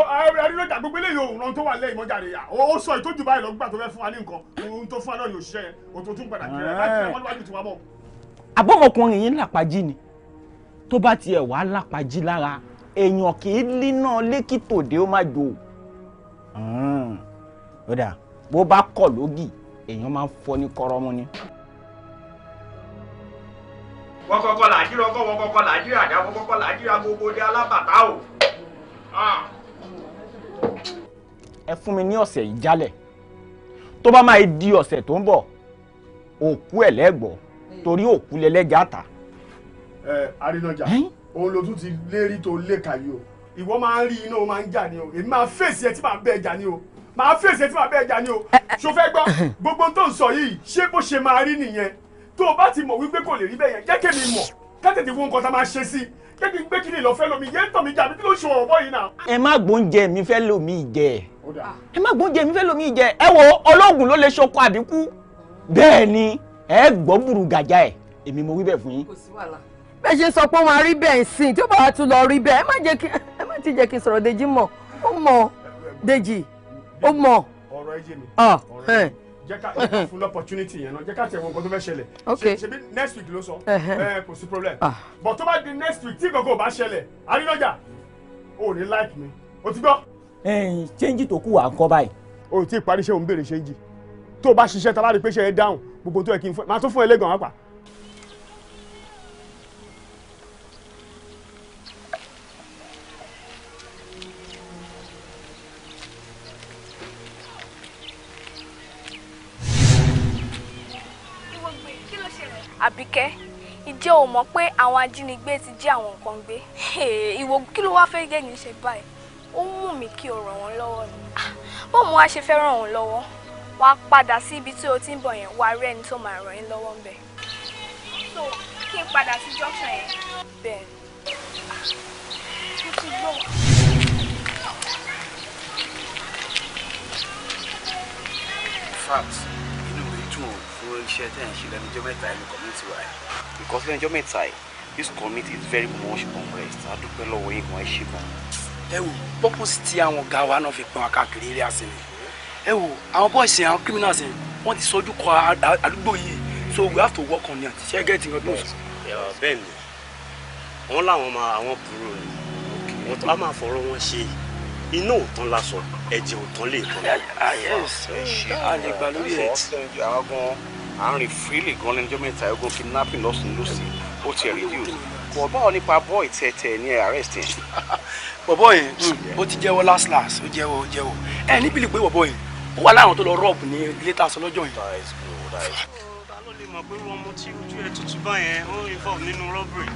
arínájà gbogbo eléyìí òun tó wà lẹ́yìn mọ́jà rẹ̀ yà ó sọ ìtọ́jú báyìí lọ́gbà tó fẹ́ fún wa ní nǹkan ohun tó fún wa náà ni òṣìṣẹ́ yẹn òtò tún padà kí ẹ láti ẹ wọ́n níwájú tiwa mọ́.
Àbọ̀mọkùnrin yìí ń làpájí ni tó bá tiẹ̀ wá lápájí lára èèyàn kì í líná lékìtòdé ó má jò ó dà bó bá kọ̀ lógì èèyàn máa ń fọ́ ní kọ́rọ́mú ni.
wọ́n kọ́kọ́ làájí lọ́kọ́ wọ́n kọ́kọ́ làájí àdá wọ́n kọ́kọ́ làájí agogo dé alábàtà o.
ẹ fún mi ní ọ̀sẹ̀ yìí jálẹ̀ tó bá máa di ọ̀sẹ̀ tó ń bọ̀ òkú ẹ̀ lẹ́gbọ̀ọ́ torí òkú lẹ́lẹ́jà ta.
Arínájà òun ló tún ti lérí tó léka yìí o ìwọ máa ń rí iná o máa ń jà ní o èmi máa fèsì ẹ tí màá bẹ́ẹ̀ jà ní o máa fèsì ẹ tí màá bẹ́ẹ̀ jà ní o ṣo fẹ́ gbọ́ gbogbo tó ń sọ yìí ṣé bó ṣe máa rí nìyẹn tó o bá ti mọ̀ wípé kò lè rí bẹ́ẹ̀ yẹn jẹ́ kémi mọ̀ kátètè wo nǹkan tá a máa ṣe sí jẹ́ kí n gbé kíni ìlọ́fẹ́ lomi yẹn ń tàn mí jà mí kí ló ṣe ọ̀rọ̀ bọ́ yìí náà.
ẹ má gbóúnjẹ mi fẹ́ lomi jẹ ẹ má gbóúnjẹ mi fẹ́ lomi jẹ ẹ wo ológun ló lè ṣokọ àbíkú bẹ́ẹ̀ ni ẹ gbọ́ burú gàjà ẹ̀ èmi mo wí bẹ́ẹ̀ fún yín.
Kò sí wàhálà. Bẹ́ẹ̀ ṣe sọ pé ó máa rí bẹ́ẹ̀ sìn tí ó bá tún lọ rí bẹ́ẹ̀ ẹ má ti jẹ́ kí n sọ̀rọ̀ Dèjì mọ̀ ó mọ̀ Dèjì ó mọ̀.
ọ̀rọ̀ ẹ jẹ́ mi jẹ́ ká fún opportunity yẹn náà jẹ́ ká tẹ̀ wọ́n nǹkan tó fẹ́ ṣẹlẹ̀ ṣebí next week ló sọ kò sí problem but tó bá di next week tí gbogbo bá ṣẹlẹ̀ Arínájà ò ní like mi o ti gbọ́.
ṣéǹjì tó kù wà ń kọ́ báyìí.
o ti parí iṣẹ́ òun béèrè ṣéǹjì tó o bá ṣiṣẹ́ tá a bá rí pé ṣe é dáhùn gbogbo tó yẹ kí n fún ẹ máa tún fún ẹ lẹ́gàn wá pa.
Àbíkẹ́ ìjẹ́ ò mọ̀ pé àwọn ajínigbé ti jí àwọn nǹkan gbé ìwọ kí ló wáá fẹ́ jẹ́ ní ṣe báyìí ó mú mi kí o ràn wọ́n lọ́wọ́ ni bọ́ọ̀mù wá ṣe fẹ́ ràn wọ́n lọ́wọ́ wá padà sí ibi tí o ti ń bọ̀ yẹn wá rí ẹni tó máa ràn yín lọ́wọ́ ń bẹ̀. so kí n padà sí junction yẹn bẹ́ẹ̀ mo ti gbọ́ wá.
fact inú mi dùn fún iṣẹ́ tẹ́ ń ṣe lẹ́nujọ́ mẹ́ta inú community wa because lẹ́nujọ́ mẹ́ta this community is very much compressed adúpẹ́ lọ́wọ́ yín kan ẹ ṣe gan.
ẹ wò purpose tí àwọn ọ̀gá wa náà fi pín wa káàkiri ilé àsìn ni ẹ wò àwọn boys àwọn criminals wọ́n ti sọjú kọ àdúgbò yìí so we have to work on it ṣe get nǹkan tó ń sọ.
bẹ́ẹ̀ ni wọ́n láwọn máa àwọn burú ni wọ́n tó á máa fọ̀rọ̀ wọn ṣe iná òtán lásọ ẹ̀jẹ̀ òtán lè tán.
a lè gbà lórí ẹ̀.
àwọn gan àárín freely gan lẹ́nujọ́ mẹ́ta ẹ̀gbọ́n kidnapping lọ́sùn lọ́sì ó ti reduce kò báwo nípa boy tẹ̀tẹ̀ ní arrest yẹn.
bọ̀bọ̀ yẹn ó ti jẹ́wọ́ last ó jẹ́wọ́ ẹ níbìlì pé bọ̀bọ̀ yẹn ó wà láwọn tó lọ rọ́ọ̀bù ní ilé tá a sọ lọ́jọ́ yẹn.
ta ló lè mọ̀ pé wọ́n mú tí ojú ẹ̀ tutù báyẹn ó involve nínú robbery.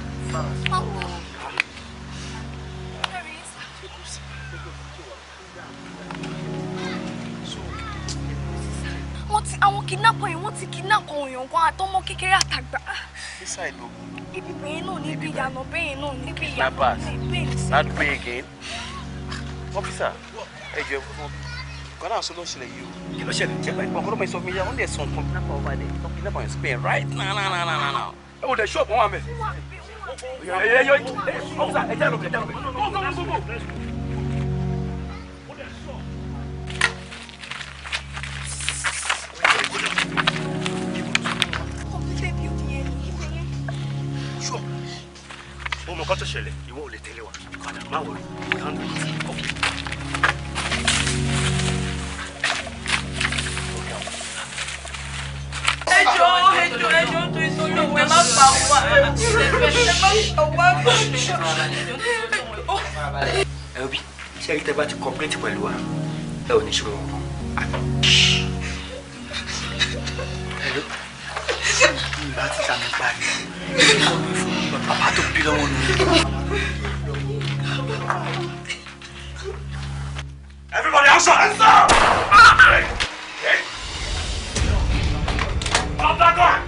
àwọn kidnapper yẹn wọ́n ti kidnap àwọn èèyàn kan àtọmọ kékeré àtàgbà.
Inside though.
Ibi bẹ́ẹ̀ náà níbi ìyànà bẹ́ẹ̀ náà níbi ìyànà
Kidnappers.
bẹ́ẹ̀.
Not pay again. Officer, ẹ jẹ́ fún mi. Kọ́lá àṣọ ló ṣẹlẹ̀ yìí o. Kí ló ṣẹlẹ̀? Jẹ́ báyìí ọkọ̀ ló máa sọ mi yá. Wọ́n lè sọ nǹkan kidnapper over there. Some kidnapper in Spain right now.
ẹ wò lè ṣọ́ọ̀bù wọn àmẹ́. Officer ẹ jẹ́ lọ. Go.
ọmọ kan tó ṣẹlẹ̀ ìwọ ò lè tẹ̀lé wa padà má wọlé handle it.
ẹjọ́ tó ìsọ̀rọ̀ ẹ má pa wá ẹ má pa wá.
ẹ bí ṣé ẹ̀rí tẹ́ bá ti cooperate pẹ̀lú wa ẹ ò ní ṣòro wọn. hello ìgbà tí sàmì parí bàbá tó bí lọ́wọ́ nù.
Everybody outside! Hands up! Drop that gun!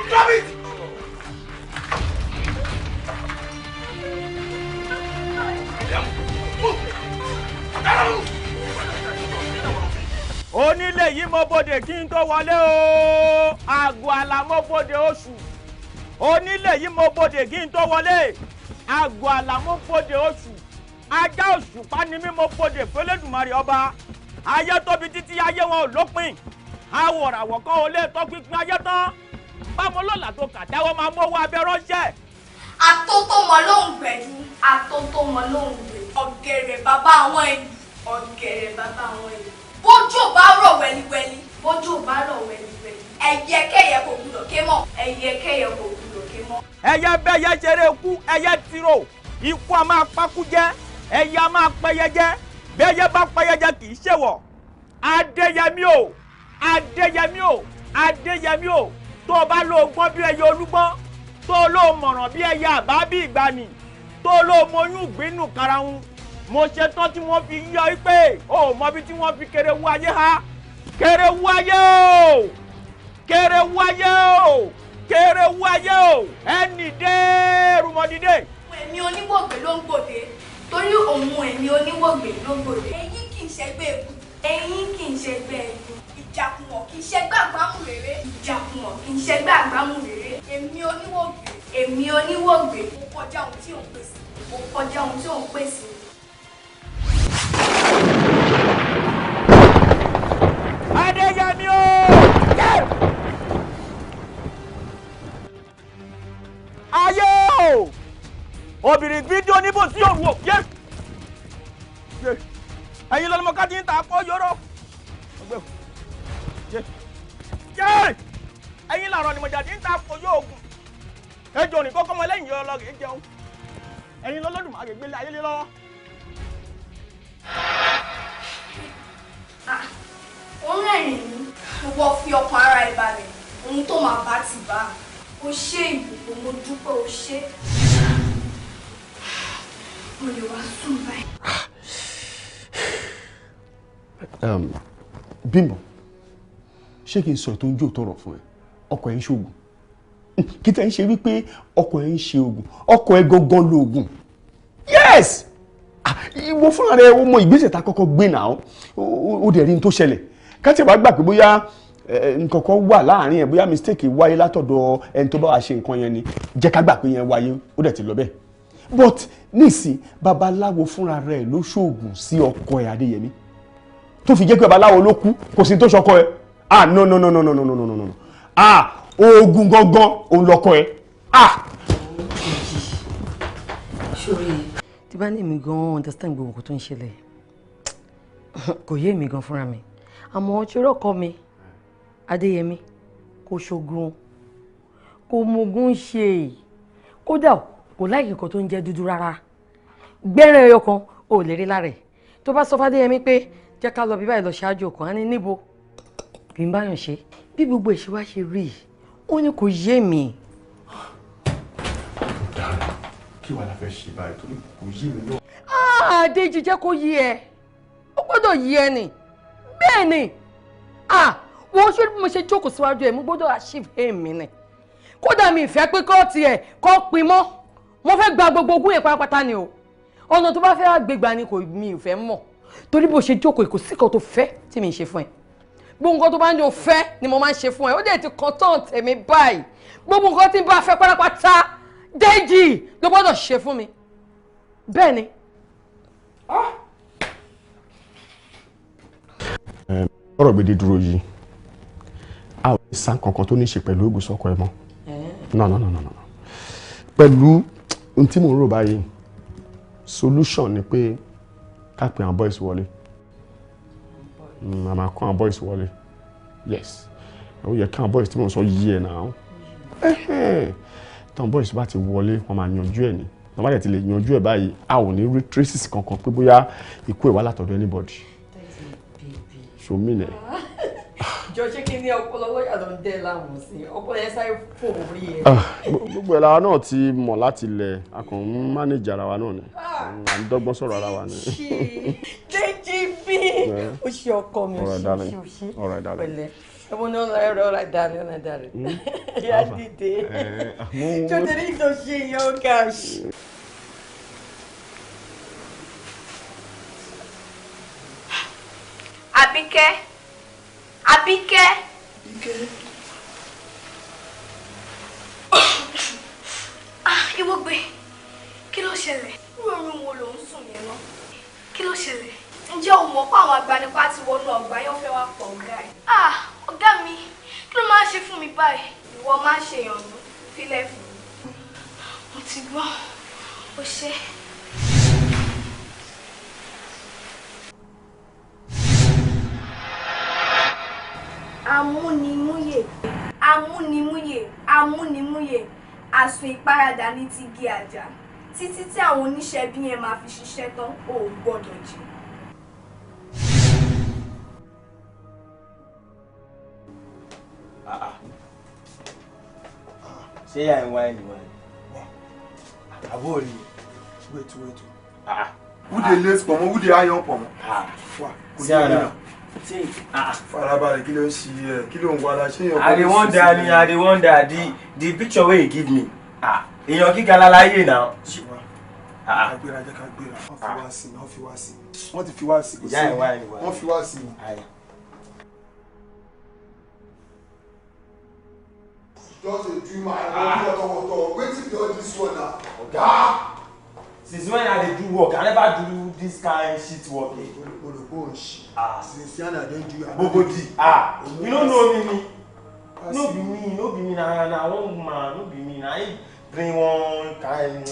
Drop it!
Onílé yìí mo bòde kí n tó wọlé o, àgọ́ àlà mo bòde oṣù. Onílé yìí mo bòde kí n tó wọlé, àgọ́ àlà mo bòde oṣù. Ajá òṣùpá ni mí mo bòde f'Ẹlẹ́dùmarè ọba. Ayé tóbi títí ayé wọn ò lópin. Àwòràwọ̀ kan ò lè tọ́ pínpín ayé tán. Báwo lọ́la tó kà dáwọ́ máa mọ́wọ́ abẹ́ ránṣẹ́.
Àtótómọ ló ń gbẹ̀dú, àtótómọ ló ń gbẹ̀dú. Ọ̀gẹ̀rẹ̀ bàbá àwọn ìlú, ọ̀gẹ̀rẹ̀ bàbá àwọn ìlú. Bójú bá rọ̀ wẹ́líwẹ́lí, bójú bá rọ̀ wẹ́líwẹ́lí. Ẹyẹkẹ́yẹ kò gbúdọ̀ ké mọ́, ẹyẹkẹ́yẹ kò gbúdọ̀ ké mọ́.
Ẹyẹ bẹ́yẹ ṣeré ikú, ẹyẹ tiro. Ikú a máa pakú jẹ, ẹyẹ a máa pẹyẹ jẹ. Bẹ́yẹ bá pẹyẹ jẹ kì í ṣèwọ̀. Adéyẹmí o, Adéyẹmí o, Adéyẹmí o. Tó o bá lo gbọ́n bí ẹyẹ olúgbọ́n, tó o lo mọ̀ràn bí ẹyẹ àbábí ìgbàanì, tó o lo mọyún gbínú karahun. Mo ṣe tán tí wọ́n fi yọ pé o mọ bí tí wọ́n fi kéré wú ayé ha. Kéré wú ayé o, kéré wú ayé o, kéré wú ayé o. Ẹnì dé rúmọdìdé.
Ẹ̀mí oníwògbé ló ń gbòde, torí òun ẹ̀mí oníwògbé ló ń gbòde. Ẹ̀yin kì í ṣẹgbẹ́ èkú, ẹ̀yin kì í ṣẹgbẹ́ èkú. Ìjàkùmọ̀ kì í ṣẹgbẹ́ àgbámú rere. Ìjàkùmọ̀ kì í ṣẹgbẹ́ àgbámú rere. Èmi oníwògbé, èmi oníwògbé. Mo kọjá ohun tí ò ń pèsè, mo kọjá ohun tí ò ń pèsè.
Adéyẹmí o! Ayé o! Obìnrin fídíò níbo sí òru o! Ẹ̀yin lọ́lọ́mọ ká ti ń ta akọ́ yọ̀rọ̀. Ẹ̀yin làrọ̀ ni mo jà ti ń ta akọ́ yóò gùn. Ejò ní kọ́kọ́ mọ lẹ́yìn yọ lọ́gẹ̀ẹ́ jẹun. Ẹ̀yin lọ́lọ́dún àgbègbè ayé lé lọ́wọ́.
Òun rẹ̀rìn ní gbogbo fi ọkàn ara ẹ̀ balẹ̀, ohun tó máa bá ti bá. O ṣé ìbùkún, mo dúpẹ́ o ṣé. Mo lè wá sùn báyìí.
Bímbọ́, ṣé kí n sọ tó ń jó tọrọ fún ẹ? Ọkọ ẹ ń ṣoògùn. Kí tẹ́ ń ṣe wípé ọkọ ẹ ń ṣe oògùn, ọkọ ẹ gangan lo oògùn. Yes! ìwọ fúnra rẹ ó mọ ìgbésẹ̀ tá kọ́kọ́ gbé náà ó dẹ̀ rí n tó ṣẹlẹ̀ ká tiẹ̀ bá gbà pé bóyá nǹkan kan wà láàrin ẹ̀ bóyá mistake wáyé látọ̀dọ̀ ẹni tó bá wá ṣe nǹkan yẹn ni jẹ́ ká gbà pé yẹn wáyé ó dẹ̀ ti lọ bẹ́ẹ̀ but nísìn babaláwo fúnra rẹ̀ ló ṣoògùn sí ọkọ ẹ̀ Adéyẹmí tó fi jẹ́ pé babaláwo ló kú kò sí tó ṣọkọ ẹ̀ no oògùn gangan òun lọkọ ẹ̀
sórí tí bá ní èmi gan understand gbogbo nǹkan tó ń ṣẹlẹ̀ kò yé èmi gan fúnra mi àmọ́ ṣòro ọkọ mi Adéyẹmí kò ṣoògùn kò mọ̀gùn ṣe kódà kò láì nǹkan tó ń jẹ́ dúdú rárá gbẹ́rẹ́ ẹyọ kan ò lè rí lára ẹ̀ tó bá sọ f'Adéyẹmí pé jẹ́ ká lọ bí báyìí lọ ṣáájú ọkàn á ní níbo kì í báyọ̀ ṣe bí gbogbo èṣù wá ṣe rí ó ní kò yé mi.
kí wàá la fẹ́ ṣe báyìí torí kò yé mi náà.
Adéjì jẹ́ kó yé ẹ ó gbọ́dọ̀ yé ẹ nì bẹ́ẹ̀ ni wọ́n ṣe bí mo ṣe jókòó síwájú ẹ̀ mo gbọ́dọ̀ achieve aim mi ni kódà mi ìfẹ́ pé kọ́ tiẹ̀ kọ́ pin mọ́ mo fẹ́ gba gbogbo ogún yẹn pátápátá ni o ọ̀nà tó bá fẹ́ gbégbá ni kò mi ò fẹ́ mọ̀ torí bó ṣe jókòó kò sí kan tó fẹ́ tí mi ń ṣe fún ẹ gbogbo nǹkan tó bá ń jọ fẹ́ ni mo máa ń ṣe fún ẹ ó dẹ̀ ti kàn tán tèmi báyìí gbogbo nǹkan tí n bá fẹ́ pátápátá Déjì ló gbọ́dọ̀ ṣe fún mi bẹ́ẹ̀ ni.
ọ̀rọ̀ gbèdé dúró yìí a ò lè san kankan tó ní ṣe pẹ̀lú ògùn sọ́kọ ẹ mọ́ no pẹ̀lú ohun tí mò ń rò báyìí solution ni pé ká pe àwọn boys wọlé a máa kó àwọn boys wọlé yes ó yẹ kí àwọn boys tí mò ń sọ yí ẹ náà táwọn boys bá ti wọlé wọn máa yanjú ẹ ní wọn bá dẹ̀ ti lè yanjú ẹ báyìí a ò ní rí traces kankan pé bóyá ikú ẹ wá látọ̀dọ̀ anybody so mí nẹ.
jọ ṣé kí ni ọpọlọ lọ́yà ló ń dẹ́ láwọn sí ọpọlọ yẹn sáré fò orí ẹ.
gbogbo ẹ̀ la náà ti mọ̀ láti ilẹ̀ a kàn ń manage ara wa náà ni à ń dọ́gbọ́n sọ̀rọ̀ ara wa ni.
Déjì bí o ṣe ọkọ mi o ṣe pẹ̀lẹ́ ẹmu ní ọ̀rọ̀ ìdálẹ̀ yá dìde tó tẹ̀lé tó ṣe yẹn ó ga ṣe.
Àbíkẹ́. Ìwọ gbé kí ló ṣẹlẹ̀? Rọrùn wo ló ń sùn yẹn lọ? Kí ló ṣẹlẹ̀? Ǹjẹ́ o mọ̀ pé àwọn agbanipa ti wọnú ọgbà yẹn fẹ́ wá pọ̀ ọ̀gá ẹ̀? Ọ̀gá mi kí ló máa ń ṣe fún mi báyìí? Ìwọ máa ń ṣe ìyànnú fílẹ̀ fún mi. Mo ti gbọ́ ó ṣe. Amúnimúyè àsùn ìparadà ní ti gé àjà títí tí àwọn oníṣẹ́ bí yẹn máa fi ṣiṣẹ́ tán ò gbọ́dọ̀ jí.
ṣé yà ń wá ẹni wáyé àbó rí
wait who dey lace pọ̀mọ́ who dey iron pọ̀mọ́ wà kò sí ọ̀nà farabalẹ̀ kí ló ń ṣe ẹ kí ló ń wá la ṣé yẹn.
I dey wonder the picture wey you give me èèyàn gíga láláyé náà.
agbèrè ajẹ́ ká gbèrè wọ́n fi wá sí wọ́n ti fi wá sí kò sí wọ́n fi wá sí. Just a dream and wetin be all this one na.
Oga since when I dey do work I never do this kind shit work.
olùkọ́ òǹṣì since yana don do your.
Bobodi you no know me no be me na one woman no be me na him bring one kind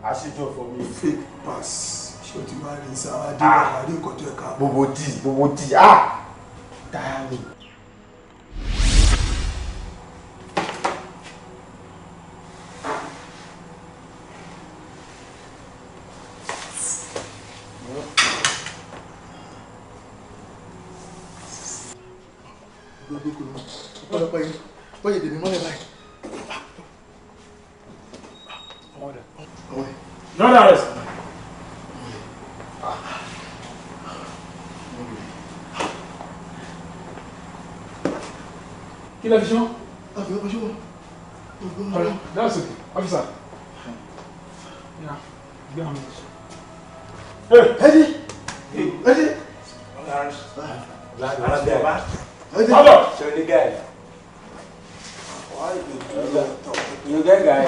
aṣejo for me.
fake pass ṣé o ti máa rí sáwá dé wà rí nǹkan tó ẹ̀ka.
Bobodi tire me.
ọ̀pọ̀lọpọ̀ yìí wọ́n yẹ dèmí mọ́lẹ̀ báyìí.
No arrest.
Kí ló fi ṣọ́? Àfi ọkọ̀ ṣọ́. That's okay. Officer. Yeah. Gbé àwọn ọmọ.
You get guy.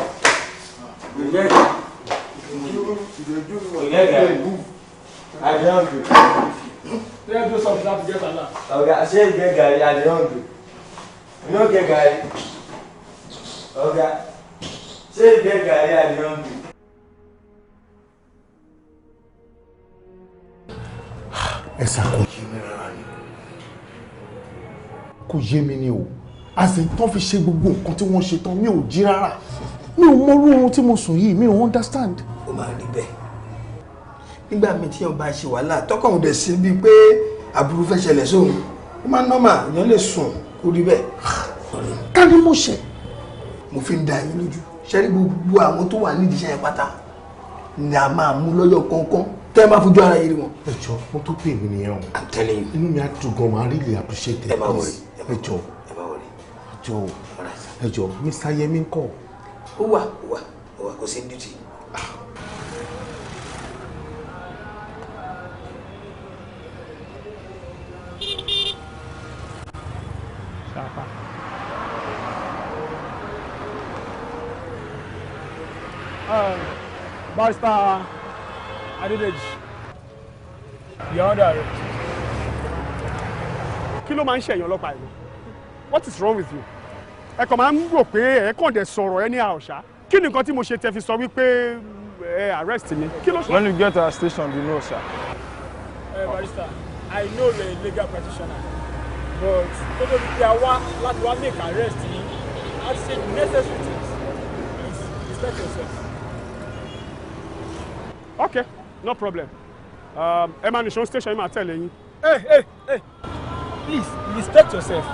You get guy. I don't hungry.
Let's do something together now.
Okay, I say you get guy, I don't hungry. You don't get guy. Okay. Say you get guy, I don't hungry.
Ẹ̀sà kò yé mi rárá ni. Kò yé mi ni o. Àsìn tán fi ṣe gbogbo nǹkan tí wọ́n ṣe tán mi ò jí rárá. Mi ò mọrú ohun tí mo sùn yìí, mi ò understand.
Ó máa rí bẹ́ẹ̀. Nígbà míì tí èèyàn bá ṣe wàhálà, tọ́kàn òun dẹ̀ sí bíi pé aburú fẹ́ ṣẹlẹ̀ sóhun. Ó máa nọ́mà, èèyàn lè sùn kó rí bẹ́ẹ̀.
Ká ní mo ṣe.
Mo fi ń da yín lójú. Ṣé rí gbogbo àwọn tó wà nídìí iṣẹ́ yẹn pátá ni a máa mú lọ́yọ̀ kọ̀ọ̀kan tẹ́ ẹ máa fojú ara yìí rí wọn.
Ẹ jọ̀ọ́, wọ́n tó pè mí nìyẹn o.
I'm telling you.
Inú mi á dùn gan, màá really appreciate it.
Ẹ má wọrí.
Ẹ jọ̀ọ́. Ẹ jọ̀ọ́, Mr. Yemi ńkọ́?
Ó wà kò sí duty.
Barrister Adedeji, you're under arrest. Kí ló máa ń ṣẹ̀yàn ọlọ́pàá yìí? What is wrong with you? Ẹ kàn máa ń rò pé ẹ kàn dẹ̀ sọ̀rọ̀ ẹ ní àọ̀ṣá. Kí ni nǹkan tí mo ṣe tẹ́ fi sọ wípé ẹ arrest mi? Kí ló ṣe?
When you get to our station, you know, sir.
Barrister, I know you're a legal practitioner, but kótó bí a wá láti wá make arrest yìí, I say necessary things. Please respect yourself. Okay, no problem. Ẹ máa nìṣó station yìí máa tẹ̀lé yín. Hey, please respect yourself.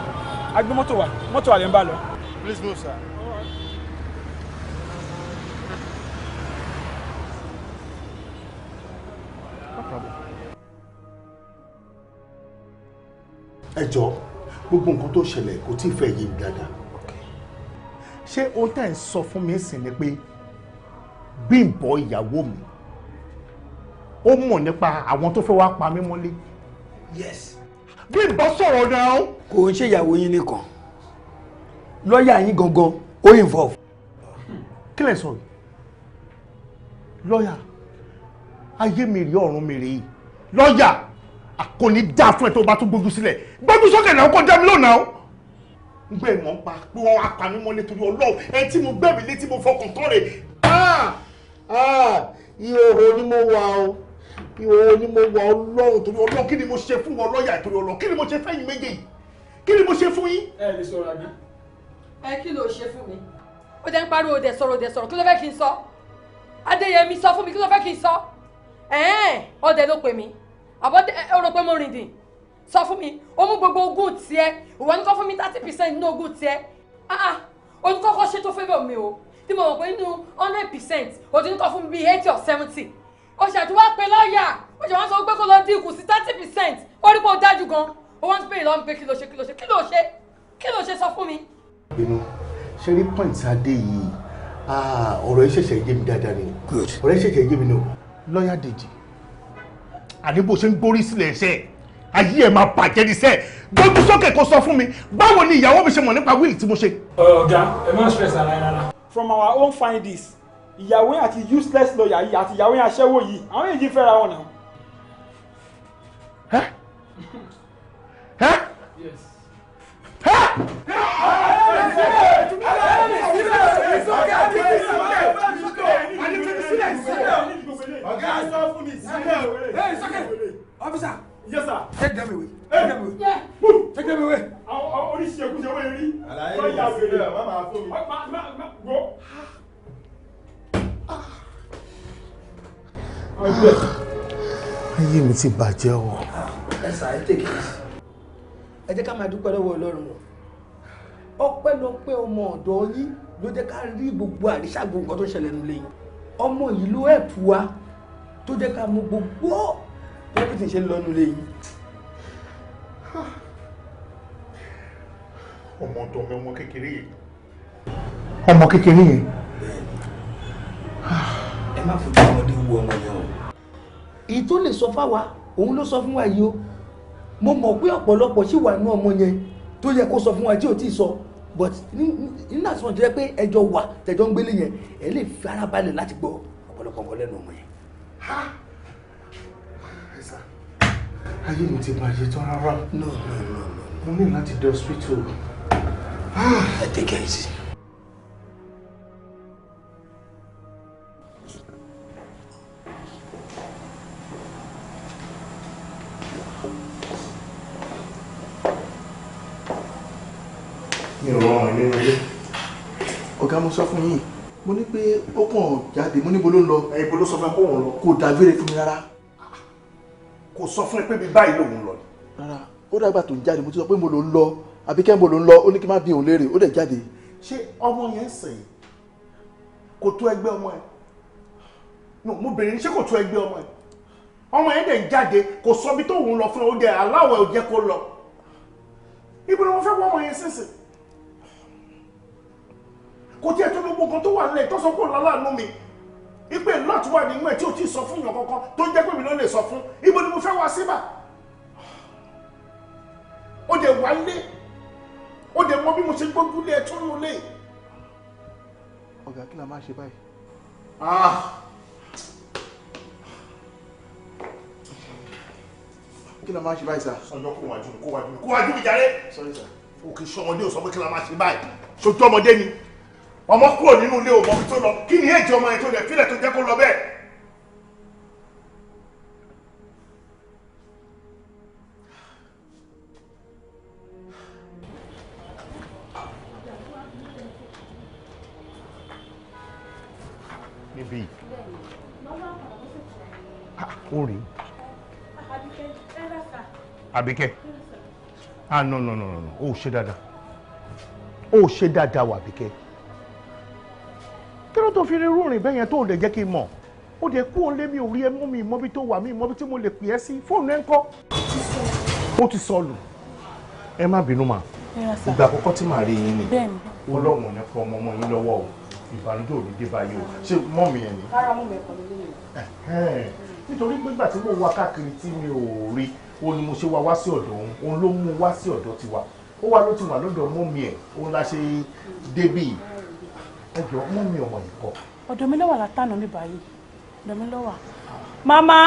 Agbe mọ́tò wà lẹ́ ń bá lọ.
Please move, sir.
No problem.
Ẹ jọ̀ọ́, gbogbo nǹkan tó ṣẹlẹ̀ kò tí ì fẹ́ yé mi dáadáa. Ṣé ohun tẹ́ ń sọ fún mi sìn ni pé Bímbọ́ ìyàwó mi ó mọ̀ nípa àwọn tó fẹ́ wá pa mí mọ́lé?
Yes.
Bímbọ́ sọ̀rọ̀ náà.
Kò ń ṣe ìyàwó yín nìkan. Lọ́ọ̀yà yín gangan ó involve.
Kí lẹ sọ yìí? Lọ́ọ̀yà, ayé mi rí ọ̀run mi rí yìí. Lọ́ọ̀yà, kò ní dá fún ẹ tó bá tún gbójú sílẹ̀. Gbójú sókè náà kó dá mi lónà. Ń gbé ìmọ̀ ń pa pé wọ́n wá pa mí mọ́lé torí Ọlọ́run. Ẹ tí mo gbẹ̀mí létí mo fọkàn tán rè. Ìhòòhò ni mo wà o. Ìhòòhò ni mo wà Ọlọ́run torí Ọlọ́run. Kí ni mo ṣe fún wọn lọ́ọ̀yà torí Ọlọ́run? Kí ni mo ṣe fẹ́yìn méjèèjì? Kí ni mo ṣe fún yín?
Ẹ lè sọ̀rọ̀ àbí?
Kí ló ṣe fún mi? Ó jẹ́ ń pariwo òde sọ̀rọ̀ kí ló fẹ́ kí n sọ? Adéyẹmí sọ fún mi kí ló fẹ́ kí n sọ? Ọdẹ ló pè mí. Àbọ̀ ó rò pé mo rìn dìn. Sọ fún mi, ó mú gbogbo ogún tiẹ̀. Ìwọ ní kọ́ fún mi 30% nínú ogún tiẹ̀. Olùkọ́kọ́ ṣe tó favour mi o. Tí mo mọ̀ pé nínú 100%, ó ti ní kọ́ fún mi bíi 80 or 70. Ó ṣàtúwá pé lọ́ọ̀yà. Ó ṣe wọ́n sọ pé kó lọ dínkù sí 30%. Ó rí pé ó dájú gan. Ó wọ́n ti pè lọ́mú pé kí ló ṣe sọ fún mi.
Inú ṣe rí point adé yìí ọ̀rọ̀ ìṣẹ̀ṣẹ̀ yé mi dáadáa ni. Ọ̀rọ̀ ìṣẹ̀ṣẹ̀ yé mi ni o. Lọ́ọ̀yà Dèjì, àní bó ṣe ń gbórí sílẹ̀ ẹ̀ṣẹ̀ ayé ẹ̀ máa bàjẹ́ ní sẹ́ẹ̀. Gbójú sókè kó sọ fún mi báwo ni ìyàwó mi ṣe mọ̀ nípa wíìlì tí mo ṣe.
Ọ̀gá, ẹ má stress ara ẹ rárá. From our own findings, ìyàwó yẹn àti useless lawyer yìí àti ìyàwó yẹn aṣẹ́wó yìí àwọn èyí fẹ́ra wọn náà. Yes.
Officer.
Yes, sir.
Take them away.
Move.
Take them away.
Oríṣi ẹ̀kú ṣe wọ́n rí.
Àlàyé mi sílẹ̀, má máa fún mi.
Go.
Ayé mi ti bàjẹ́ o.
Ẹ sà, ẹ take it. Ẹ jẹ́ ká máa dúpẹ́ lọ́wọ́ Ọlọ́run. Ọpẹ́lọpẹ́ ọmọ ọ̀dọ́ yín ló jẹ́ ká rí gbogbo àríṣàgbò nǹkan tó ṣẹlẹ̀ nílé yín. Ọmọ yìí ló ẹ̀pù wa tó jẹ́ ká mọ gbogbo everything ṣe ń lọ nílé yín.
Ọmọ ọ̀dọ́ mi, ọmọ kékeré yẹn. Ọmọ kékeré yẹn.
Ẹ má fojú ọmọdé wo ọmọ yẹn o.
èyí tó lè sọ fáwa òun ló sọ fún wa yìí o mo mọ̀ pé ọ̀pọ̀lọpọ̀ sì wà nínú ọmọ yẹn tó yẹ kó sọ fún wa tí ò tí ì sọ but nínú àsùnwọ̀n tó yẹ pé ẹjọ́ wà tẹjọ́ ń gbélé yẹn ẹ lè fi ara balẹ̀ láti gbọ́ ọ̀pọ̀lọpọ̀ nǹkan lẹ́nu ọmọ yẹn.
ayé mi ti bàjẹ́ tán rárá. mo ní láti dé hospital.
ẹ take it easy.
mi ò rọrùn nínú ilé. ọ̀gá mo sọ fún yín mo ní pé ó kàn jáde mo níbo ló ń lọ.
ibo ló sọ fún ẹ kó òun lọ.
kò dágbére fún mi rárá.
kò sọ fún ẹ pé bí báyìí lòun lọ.
rárá ó dàgbà tó ń jáde mo ti sọ pé mo ló ń lọ Àbíkẹ́ mo ló ń lọ ó ní kí n má bí òun léèrè ó dẹ̀ jáde.
ṣé ọmọ yẹn sìn kò tó ẹgbẹ́ ọmọ ẹ no mo bèrè ṣé kò tó ẹgbẹ́ ọmọ ẹ ọmọ yẹn dẹ̀ ń jáde kò sọ bí tóun lọ fún ẹ ó dẹ̀ aláwọ̀ ẹ̀ ò jẹ́ kó lọ ibo ni wọ́n fẹ́ wọ́n ọmọ yẹn sínsìn kò tí ẹ tó gbogbo nǹkan tó wà nílẹ̀ tó sọ pé òun láláàánú mi ipe lot wà nínú ẹ tí ò tí ì sọ fún yàn kankan tó jẹ́ pé mi ló lè sọ fún ibo ni mo fẹ́ wá síbà ó dẹ̀ wá lé ó dẹ̀ mọ bí mo ṣe gbójú lé ẹ tó nù lé.
ọ̀gá kí la máa ṣe báyìí. kí la máa ṣe báyìí sá.
sọjọ́ kó wájú mi jàre.
sorry sir.
òkè sọmọdé ò sọ pé kí la máa ṣe báyìí ṣojú ọmọdé ni ọmọ kúrò nínú ilé òmọ bí tó lọ kí ni èjì ọmọ yẹn tó lẹ fílẹ̀ tó jẹ́ kó lọ bẹ́ẹ̀. níbí ó rí Àbíkẹ́ no ó ṣe dáadáa ó ṣe dáadáa wà Àbíkẹ́ kí ló tó fi rí rúrin bẹ́ẹ̀ yẹn tó lè jẹ́ kí n mọ̀ ó dẹ̀ kú òun lé mi ò rí ẹ mú mi mọ́bí tó wà mí mọ́bí tí mo lè pè ẹ́ sí fóònù ẹ̀ ń kọ́ ó ti sọnù ẹ má bínú mà ìgbà àkọ́kọ́ tí màá rí yín ni Ọlọ́run ní fún ọmọ yín lọ́wọ́ o ìbànújẹ́ ò ní dé báyìí o ṣé mọ́ mi ẹ̀ ni.
rárá mú mi ẹ̀kọ́ lórí mi.
nítorí pé nígbà tí mo wá káàkiri tí mi ò rí òun ni mo ṣe wá sí ọ̀dọ̀ òun ló mú wá sí ọ̀dọ̀ tiwa ó wá ló ti wà lọ́dọ̀ mọ́mí ẹ̀ òun la ṣe débì ẹjọ́ mọ́mí ọmọ yìí kọ́.
ọ̀dọ̀ mi lọ́wọ́ látànà mi báyìí ọ̀dọ̀ mi lọ́wọ́. màmá.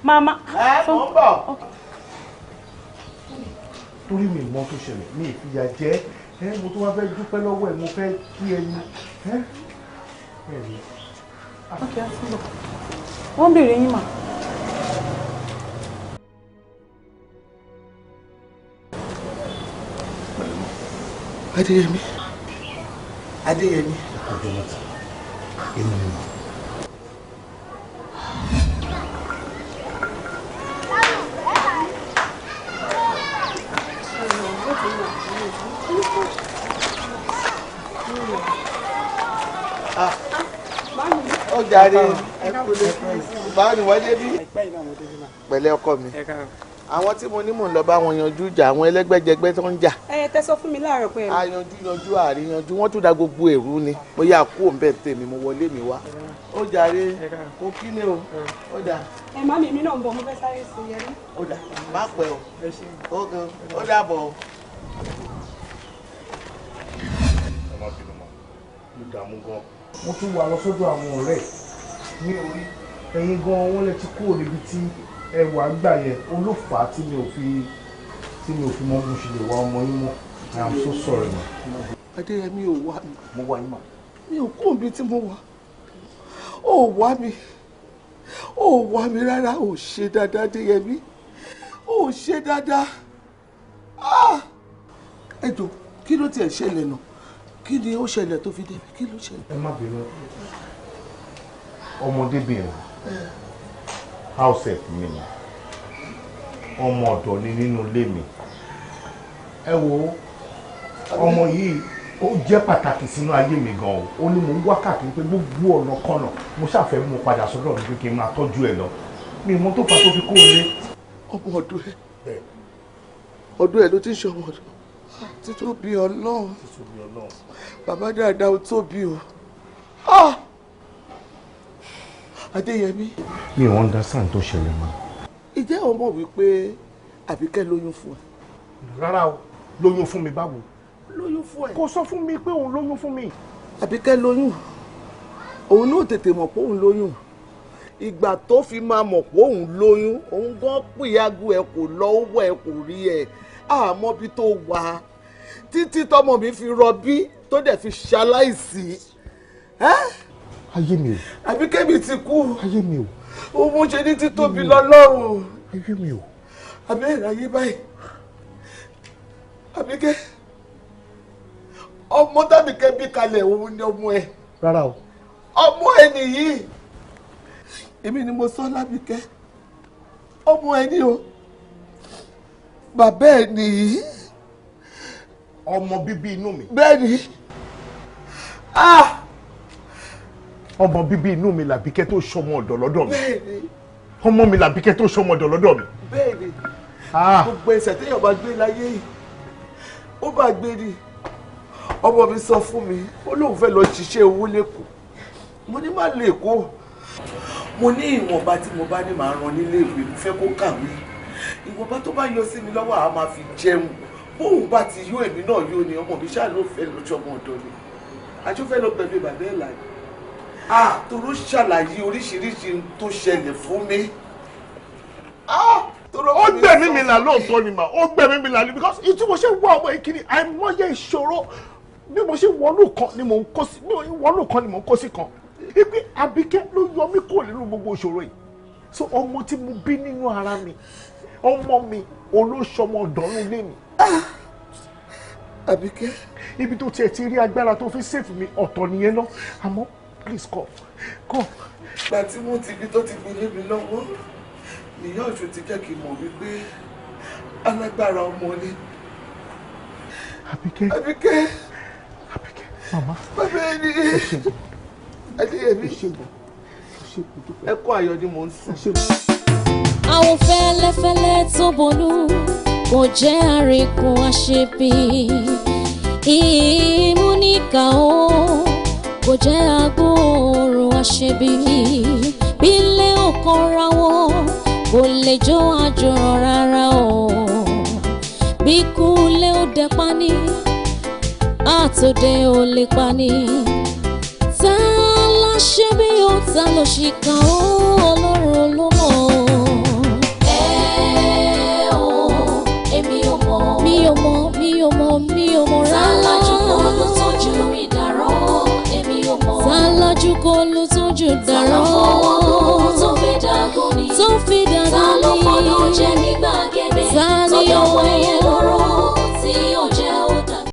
mò ń bọ̀. torí mi mọ tó ṣẹlẹ̀ mi ìfìyà jẹ mo tún wá fẹ́ dúpẹ́ lọ́wọ́ ẹ̀ mo fẹ́ kí ẹni ẹ rí.
ok àti bọ̀ wọ́n bèrè yín mà.
Adéyẹmí. Adéyẹmí.
Inú mi mọ̀.
Ó jàre báwo ni wọ́n dé bí? Pẹ̀lẹ́ ọkọ mi. Àwọn tí mo ní mò ń lọ bá wọn yanjú ìjà àwọn ẹlẹ́gbẹ́jẹgbẹ́ tó ń jà.
ẹ tẹ sọ fún mi láàárọ̀ pé.
a yanjú àríyanjú wọ́n tún da gbogbo èrú ni mo yà kú òǹbẹ tèmi mo wọlé mi wá. ó jàre kó kí ni o ó dà.
ẹ má mi náà ń bọ̀ mo fẹ́ sáré sí yẹn.
ó dà má pẹ́ o ó dàbọ̀ o.
ẹ má bínú mọ́ mo dààmú gan. mo tún wà lọ sọ́dọ̀ àwọn ọ̀rẹ́ ní orí ẹ̀yin gan wọ́n lè ti kúrò níbi tí ẹwà gbà yẹn olófà tí mi ò fi mọ mo ṣe lè wá ọmọ yín mọ́ I am so sorry ma.
Adéyẹmí ò wá mi.
mo wá yín mà.
mi ò kó omi tí mo wà ó wá mi rárá ò ṣe dáadáa Adéyẹmí ò ṣe dáadáa ẹ jọ̀ọ́ kí ló tiẹ̀ ṣẹlẹ̀ náà kí ni ó ṣẹlẹ̀ tó fi débi kí ló ṣẹlẹ̀.
ẹ má bínú ọmọdébìnrin house help mi ni ọmọ ọ̀dọ̀ ni nínú ilé mi ẹ wo ọmọ yìí ó jẹ́ pàtàkì sínú ayé mi gan o ní mo ń wá káàkiri pé gbogbo ọ̀nà kọ́nà mo ṣàfẹ́ mú padà sọ́dọ̀ mi pé kí n máa tọ́jú ẹ lọ mi mọ tó fà tó fi kó o lé.
ọmọ ọdún ẹ ló ti ń ṣe ọmọ ọdún títóbi Ọlọ́run bàbá dáadáa ó tóbi o
Adéyẹmí.
Mi ò understand tó ṣẹlẹ̀ mọ́.
Ìjẹ́ o mọ̀ wípé Àbíkẹ́ lóyún fún ẹ?
Rárá o, lóyún fún mi báwo?
Lóyún fún ẹ.
Kò sọ fún mi pé òun lóyún fún mi.
Àbíkẹ́ lóyún. Òun náà tètè mọ̀ pé òun lóyún. Ìgbà tó fi máa mọ̀ pé òun lóyún, òun gan pìyàgò ẹ kò lọ owó ẹ kò rí ẹ. Àmọ́ bí tó wà títí tọmọ mi fi rọbí tó dẹ̀ fi ṣaláìsí.
Ayé mi o.
Àbíkẹ́ mi ti kú.
Ayé mi o.
Òun ṣe ní títóbi lọ́lọ́run.
Ayé mi o.
Àbẹ́rẹ́ ayé báyìí. Àbíkẹ́ ọmọ tàbíkẹ́ bí kalẹ̀ òun ni ọmọ ẹ.
Rárá o.
Ọmọ ẹ nìyí. Èmi ni mo sọ lábíkẹ́. Ọmọ ẹ ní o. Bàbá ẹ nìyí.
Ọmọ bíbí inú mi.
Bẹ́ẹ̀ni.
Ọmọ bíbí inú mi làbíkẹ́ tó ṣọmọ ọ̀dọ̀ lọ́dọ̀ mi.
Bẹ́ẹ̀ni.
Ọmọ mi làbíkẹ́ tó ṣọmọ ọ̀dọ̀ lọ́dọ̀ mi.
Bẹ́ẹ̀ni. Gbogbo ẹsẹ̀ téèyàn bá gbé láyé yìí ó bá gbé ni. Ọmọ mi sọ fún mi ó lóun fẹ́ lọ ṣiṣẹ́ owó lẹ́kọ̀ọ́. Mo ní má lè kó. Mo ní ìwọ̀nba tí mo bá ní màá rán nílé ìwé mo fẹ́ kó kàwé. Ìwọ̀nba tó bá yọ sí mi lọ́wọ́ àá máa fi jẹun. Bóun bá ti yó èmi náà yó ni ọmọ mi ṣáà ló fẹ́ lọ́jọ́ ọmọ ọ̀dọ́ ni. Àjọ fẹ́ lọ pẹ̀lú ìbàdàn ẹ̀ láì. Toró ṣàlàyé oríṣiríṣi tó ṣẹlẹ̀ fún mi.
Ó gbẹ̀mí mi là lóòótọ́ ni mà, ó gbẹ̀mí mi là ní because ìtú mo ṣe wá ọmọ ìkíni àìmọye ìṣòro bí mo ṣe wọnú kan ni mò ń kó sí wọnú kan ni mò ń kó sí kan. Ibi Àbíkẹ́ ló yọ mí kúrò nínú gbogbo ìṣòro yìí. So ọmọ tí mo bí nínú ara mi, ọmọ mi olóṣọmọ ọ̀dọ́nú lé mi.
Àbíkẹ́.
Ibi tó tiẹ̀ ti rí agbára tó fi save mi ọ̀tọ̀ nìyẹn lọ. Àmọ́ please come.
Ìgbà tí wọ́n ti bí tó ti gbé lé mi lọ́wọ́, ìyá ọ̀ṣun ti jẹ́ kí n mọ̀ wípé alágbára ọmọ ni.
Àbíkẹ́.
Àbíkẹ́.
Àbíkẹ́. Màmá.
Bàbá ẹni. Adéyẹmí. Ẹkún ayọ̀ ni mò ń sùn.
Àwọn fẹ́lẹ́fẹ́lẹ́ tó bonú kò jẹ́ àríkún àṣebí. Ìmúníkà ó kò jẹ́ agbóòrùn àṣebí. Bílé ọkàn ra wọn kò lè jó àjọrọ̀ rárá o. Bí kúlé ó dẹ pani àtòdé ò lè pani. Ta la ṣe bí ó ta ló ṣìkà ó Ọlọ́run ló mọ̀. Èmi ò mọ̀. Mi ò mọ̀, mi ò mọ̀, mi ò mọ̀ rárá. Tálájú kò ló tọ́jú ìdárọ̀. Èmi ò mọ̀. Tálájú kò ló tọ́jú ìdárọ̀.